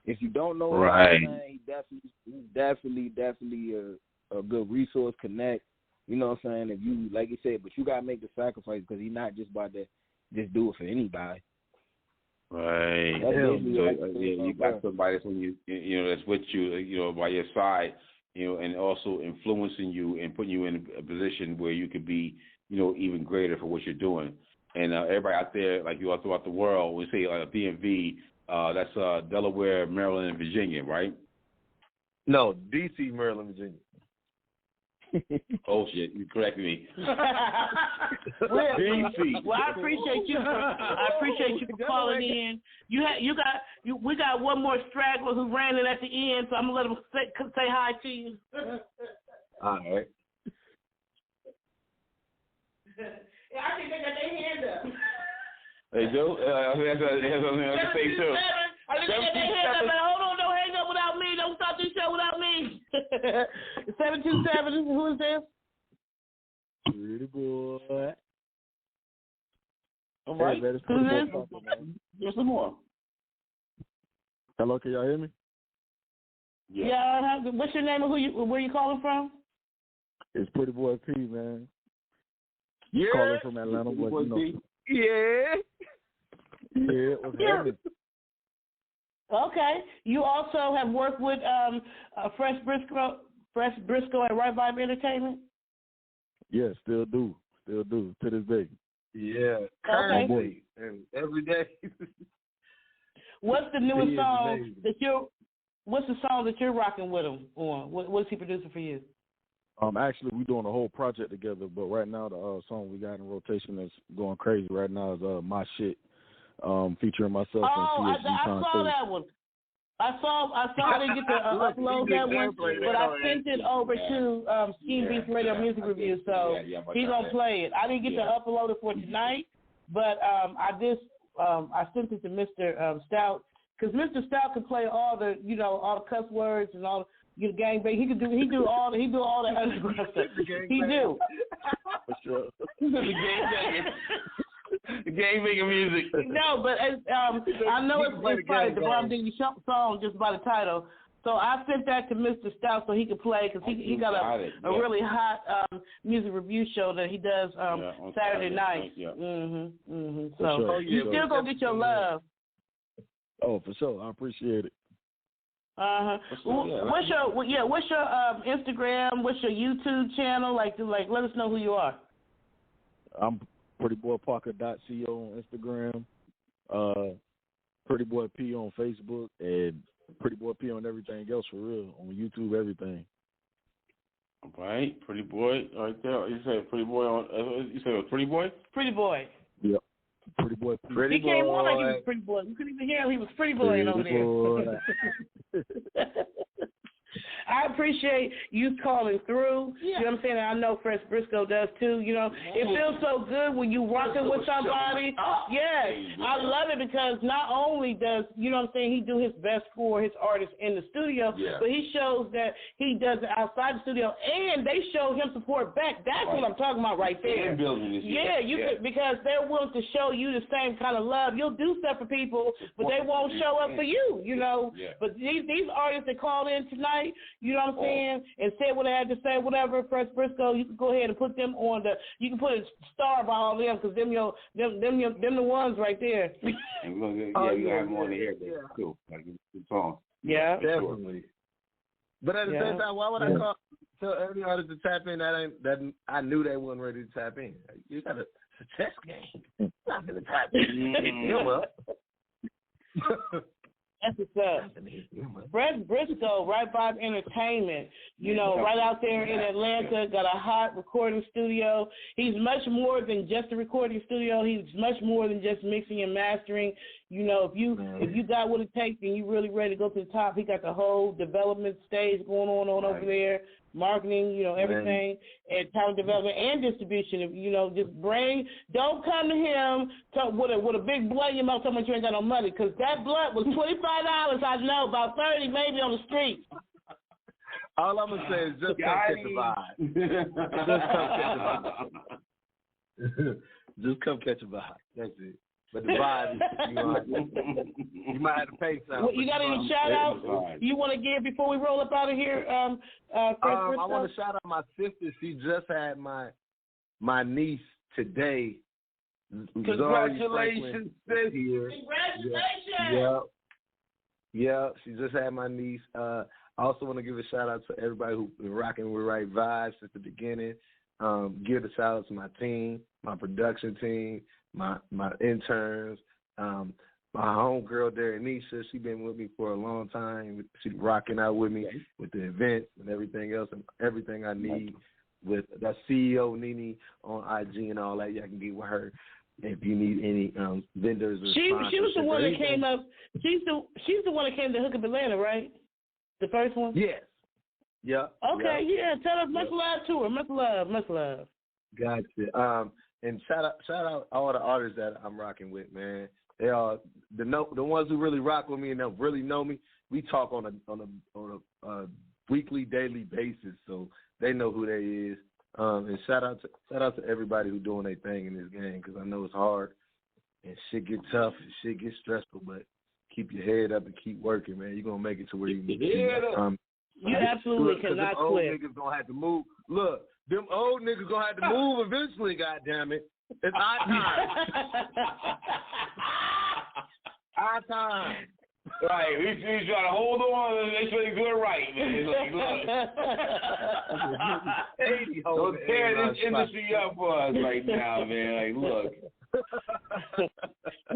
if you don't know him, man, he's definitely a good resource. Connect. You know what I'm saying? If you, like you said, but you gotta make the sacrifice because he's not just about to just do it for anybody. Right. You got somebody that's with you, by your side, and also influencing you and putting you in a position where you could be, even greater for what you're doing. And everybody out there, like you all throughout the world, we say DMV, that's Delaware, Maryland, and Virginia, right? No, D.C., Maryland, Virginia. Oh shit! You corrected me. Well, I appreciate you. I appreciate you for calling in. We got one more straggler who ran in at the end, so I'm gonna let him say hi to you. All right. I think they got their hand up. They do? That's what I say too. Hold on, don't hang up without me. Don't stop this show without me. 727, who is this? Pretty boy. All right. Hey, who's this? There's some more. Hello, can y'all hear me? Yeah. What's your name and where you calling from? It's Pretty Boy P, man. Yeah. Calling from Atlanta, but you know. Yeah. Yeah, what's happening? Okay. You also have worked with Phresh Briscoe at Right Vibe Entertainment? Yeah, still do to this day. Yeah, currently and every day. What's the newest song What's the song that you're rocking with him on? What's he producing for you? Actually, we're doing a whole project together, but right now the song we got in rotation that's going crazy right now is My Shit, featuring myself and CSG. I saw that one. I didn't get to upload that one, but I sent it over to Scheme Beats Radio Music Review, so he's gonna play it. I didn't get to upload it for tonight, but I sent it to Mr. Stout, because Mr. Stout can play all the cuss words and all the gang bang. He do all the other stuff. He do. For sure. The game making music. No, but I know it's probably the Bomb Diggy song just by the title. So I sent that to Mr. Stout so he could play, because he got a really hot music review show that he does on Saturday night. Yeah. So you still gonna get your love. Oh, for sure. I appreciate it. What's your Instagram? What's your YouTube channel? Like let us know who you are. I'm prettyboyparker.co on Instagram, Pretty Boy P on Facebook, and Pretty Boy P on everything else, for real, on YouTube, everything. All right, Pretty Boy, right there. You said Pretty Boy on. You said it was Pretty Boy. Pretty Boy. Yep. Pretty Boy P. He came on like he was Pretty Boy. You couldn't even hear him. He was Pretty Boy over there. I appreciate you calling through. You know what I'm saying? And I know Phresh Briscoe does too. You know, it feels so good when you rocking with somebody. Yes, I love it, because not only does, you know what I'm saying, he do his best for his artists in the studio, but he shows that he does it outside the studio, and they show him support back. That's what I'm talking about right there. Because they're willing to show you the same kind of love. You'll do stuff for people, but they won't show up for you. You know, but these artists that called in tonight, you know what I'm saying, and said what they had to say, whatever, Phresh Briscoe, you can go ahead and put them on you can put a star by all them, because them the ones right there. And you have them on the air too, like the song. Yeah, definitely. But at the same time, why would I tell every artist to tap in that I knew they wasn't ready to tap in? You got it's a chess game. You're not gonna tap in. That's what's up. Phresh Briscoe, Right Vibe Entertainment, right out there in Atlanta, got a hot recording studio. He's much more than just a recording studio. He's much more than just mixing and mastering. If you got what it takes and you really ready to go to the top, he got the whole development stage going on over there, marketing, everything, and talent development and distribution. Don't come to him with a big blunt in your mouth talking about you ain't got no money, because that blunt was $25, I know, about 30 maybe on the street. All I'm going to say is just come catch the vibe. Just come catch a vibe. That's it. But the vibe is, you might have to pay something. You got any shout-outs you want to give before we roll up out of here? I want to shout out my sister. She just had my niece today. Congratulations, sis. Yeah. Yeah, she just had my niece. I also want to give a shout-out to everybody who's been rocking with Right Vibes since the beginning. Give a shout-out to my team, my production team, my interns, my homegirl there, Anisha. She's been with me for a long time. She's rocking out with me with the events and everything else and everything I need. With that CEO Nene on IG and all that, y'all can get with her if you need any vendors. Or she was the one that came up. She's the one that came to Hook Up Atlanta, right? The first one. Yes. Yeah. Okay. Yeah. Tell us much love to her. Much love. Gotcha. And shout out all the artists that I'm rocking with, man. They are the ones who really rock with me and that really know me. We talk on a weekly, daily basis, so they know who they is. And shout out to everybody who doing their thing in this game, because I know it's hard and shit get tough and shit get stressful, but keep your head up and keep working, man. You're gonna make it to where you can be. You absolutely cannot quit. Old niggas gonna have to move. Look, them old niggas gonna have to move eventually. Goddamn it, it's our time. Our time. Right, we trying to hold on and make sure you do it right, man. Like, look, don't tear this industry up for us right now, man. Like, look.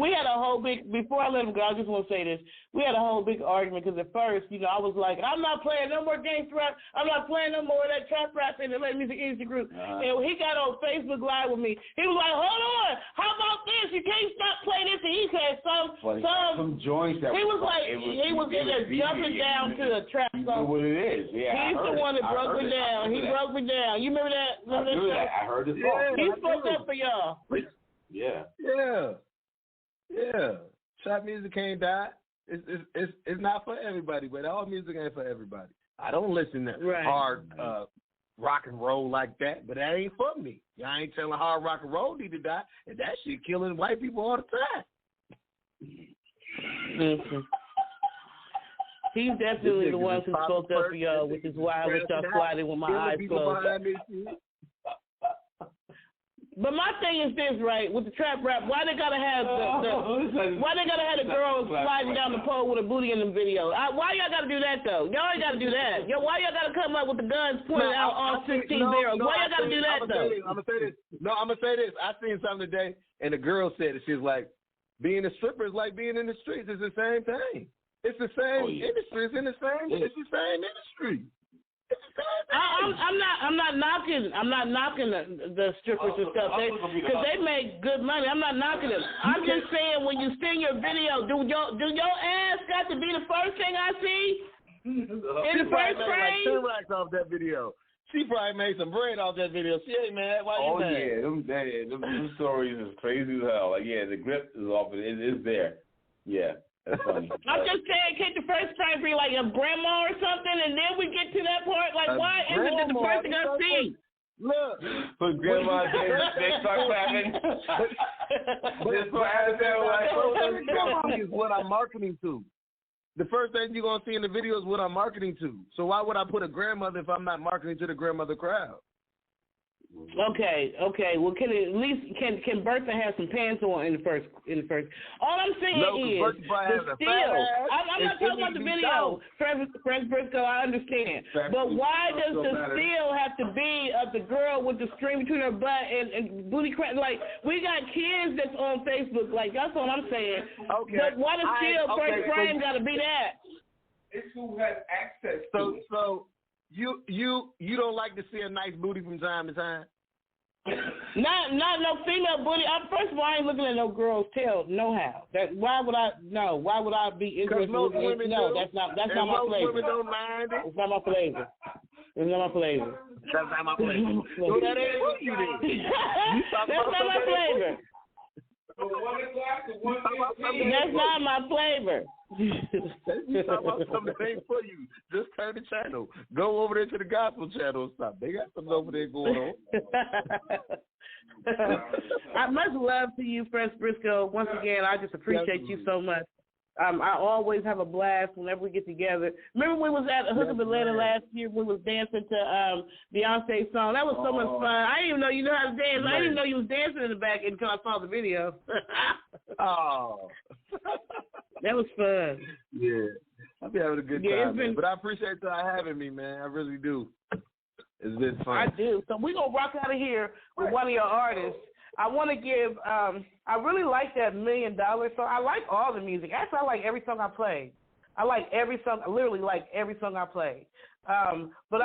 We had a whole big, before I let him go, I just want to say this. We had a whole big argument because at first, I was like, I'm not playing no more gangster rap. I'm not playing no more of that trap rap in the Let Music Industry Group. And he got on Facebook Live with me. He was like, hold on, how about this? You can't stop playing this. And he said some joints that he was like, he was in there jumping down to the trap song. What it is, yeah. He's the one that broke me down. He broke me down. You remember that? I heard it. He spoke up for y'all. Yeah. Trap music can't die. It's not for everybody, but all music ain't for everybody. I don't listen to hard rock and roll like that, but that ain't for me. Y'all ain't telling hard rock and roll need to die, and that shit killing white people all the time. Mm-hmm. He's definitely the one who spoke up for y'all, which is why I let y'all slide in with my eyes closed. But my thing is this, right? With the trap rap, why they gotta have the girls sliding down the pole with a booty in the video? Why y'all gotta do that though? Y'all ain't gotta do that. Why y'all gotta come up with the guns pointed out all 16 barrels? Why y'all gotta do that though? I'm gonna say this. I seen something today, and the girl said it. She's like, being a stripper is like being in the streets. It's the same thing. It's the same industry. It's the same industry. I'm not knocking the strippers and stuff because they make good money. I'm not knocking them. I'm just saying when you send your video, do your ass got to be the first thing I see in the first frame? Like 10 racks off that video. She probably made some bread off that video. She ain't mad. Why you mad? Them stories is crazy as hell. Like, the grip is off. It is there. Yeah. That's funny. I'm just saying, can't the first time be like a grandma or something, and then we get to that part? Like, why isn't it the first thing I see? Look, put grandma they start clapping. Is what I'm marketing to. The first thing you're gonna see in the video is what I'm marketing to. So why would I put a grandmother if I'm not marketing to the grandmother crowd? Okay. Well, can Bertha have some pants on in the first? All I'm saying is the still. I'm not talking about the video. Phresh Briscoe, I understand. But why does the still have to be of the girl with the string between her butt and booty crack? Like, we got kids that's on Facebook. Like, that's what I'm saying. Okay. But why does still first frame got to be that? It's who has access to it. So. You don't like to see a nice booty from time to time? Not no female booty. First of all, I ain't looking at no girl's tail. No how. Why would I be interested? Most women do. That's not my flavor. Women don't mind it. It's not my flavor. That's not my flavor. So that ain't what you did. That's not my flavor. That's not my flavor. You talk about something that ain't for you. Just turn the channel. Go over there to the gospel channel and stop. They got something over there going on. Much love to you, Phresh Briscoe. Once again, I just appreciate you so much. I always have a blast whenever we get together. Remember we was at Hook Up Atlanta last year? We was dancing to Beyonce's song. That was so much fun. I didn't even know you knew how to dance. I didn't even know you was dancing in the back until I saw the video. Oh. That was fun. Yeah. I'll be having a good time. But I appreciate y'all having me, man. I really do. It's been fun. I do. So we're going to rock out of here with one of your artists. I want to give, I really like that $1 Million song. I like all the music. Actually, I like every song I play. I like every song, I literally like every song I play. But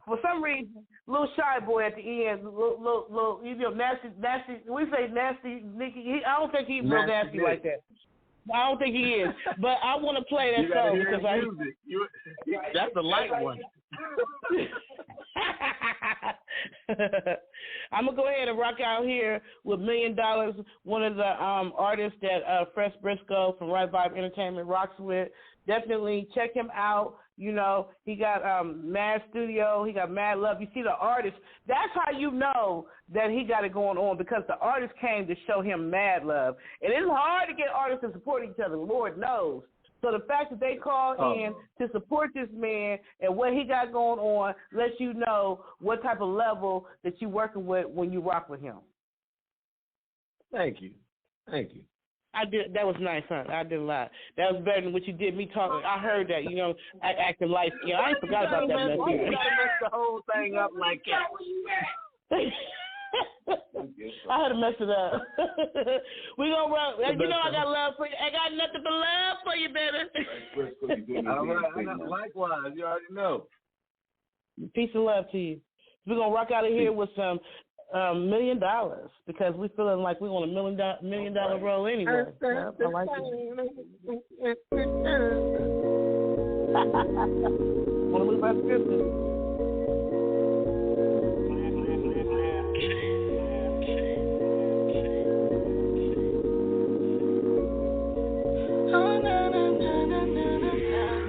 for some reason, little shy boy at the end, little nasty, we say nasty, Nicky. I don't think he's real nasty like that. I don't think he is. But I want to play that song because that's the light one. I'm gonna go ahead and rock out here with $1 Million, one of the artists that Phresh Briscoe from Right Vibe Entertainment rocks with. Definitely check him out. You know, he got mad studio, he got mad love. You see the artist, that's how you know that he got it going on, because the artist came to show him mad love. And it's hard to get artists to support each other, Lord knows. So the fact that they called in to support this man and what he got going on lets you know what type of level that you're working with when you rock with him. Thank you. Thank you. I did. That was nice, huh? I didn't lie. That was better than what you did me talking. I heard that, you know, acting like, you know, I ain't forgot about that mess. You gotta mess the whole thing up like that. I had to mess it up. We gonna run. You know I got love for you. I got nothing but love for you, baby. All right. Likewise, you already know. Peace and love to you. We're gonna rock out of here with some $1 million, because we feeling like we want $1 million roll anyway. I like it. Want to move by scripture?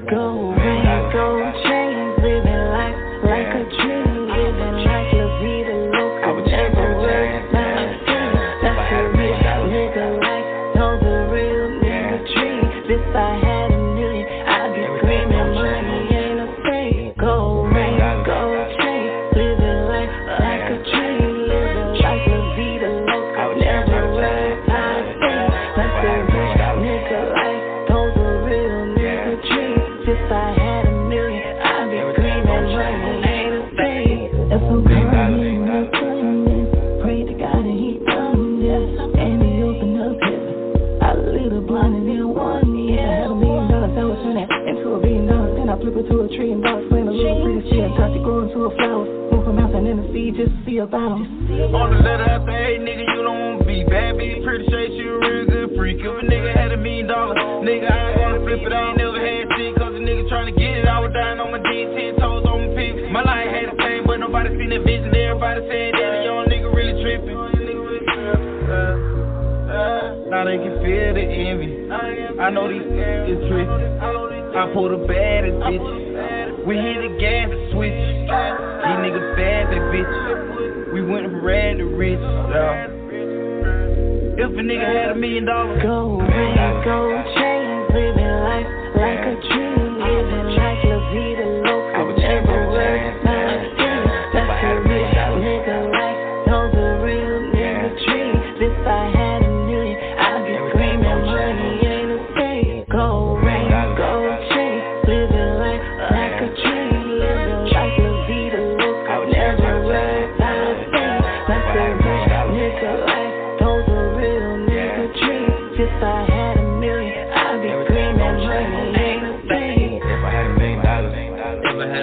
Go ring, go change, living life like a dream, living like La Vida Loca. I would never worry about a thing. That's a real nigga life, know the real nigga dream. If I had $1 million, I'd be screaming money ain't a thing. Go ring, go change, living life like a dream, living like La Vida Loca. I would never worry about a thing. That's a real nigga life, know the real nigga dream. If I had $1 million, I'd be screaming money ain't a thing. If I'm coming, I'm coming. Pray to God and He done this, and He opened up heaven. I lit a blunt and then 1 year. Had $1 million, I was turning into $1 billion. Then I flip it to a tree and box, playing a little pretty shit. Touch it, grow into a flower. Move from mountain in the sea just to see about him. On the letter after, hey nigga, you don't want to be bad, bitch. Pretty sure she a real good freak. If a nigga had $1 million, nigga, I ain't gonna flip it. I ain't never had shit, cause the nigga tryna get it. I was dying on my D's, 10 toes on my pics. My life had the same, but nobody seen that vision. Everybody saying that a young nigga really tripping. Now they can feel the envy. I know these is tricky. I pull the baddest bitch. We hit the gas and switch. These niggas bad, they bitch. We went from rad to rich. If a nigga had $1 million, go ring, go change, living life like a dream, living like La Vida Loca. I would never worry about a thing. That's a real nigga life, know the real nigga dream. If I had $1 million, I'd be screaming money ain't a thing. Go ring, go change, living life like a dream, living like La Vida Loca. I would never worry about a thing. That's a real nigga life, know the real nigga dream. If I had $1 million, I'd be screaming money ain't a thing. If I had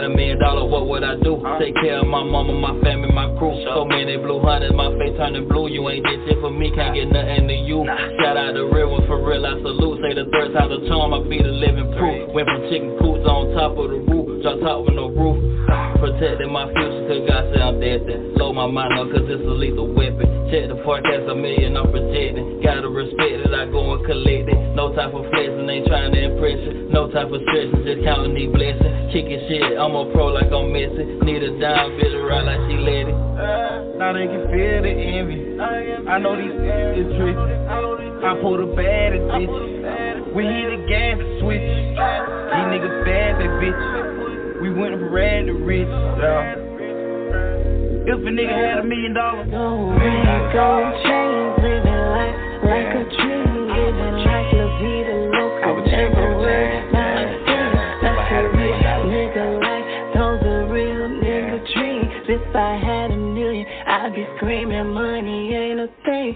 $1 million, what would I do? Take care of my mama, my family, my crew. So many blue hundreds, my face turning blue. You ain't did shit for me, can't get nothing to you. Shout out the real one, for real, I salute. Say the third time the charm, I be the living proof. Went from chicken coops on top of the roof, drop top with no roof. Protecting my future, cause God said I'm dead. Blow my mind up, cause it's a lethal weapon. Check the forecast, $1 million, I'm projecting. Gotta respect it, I go and collect it. No type of flexing, ain't trying to impress it. No type of stressing, just counting these blessings. Kicking shit, I'm a pro like I'm missing. Need a dime, bitch ride like she let it. Now they can feel the envy. I know these is tricky. I pull the baddest bitch. We hit the gas and switch. These niggas bad, they bitch. We went from rad to rich. If a nigga had $1 million, go ring, go change, living life like a dream, living like La Vida Loca. I would never worry about a thing. That's a real nigga life, know the real nigga dream. If I had $1 million, I'd be screaming money ain't a thing.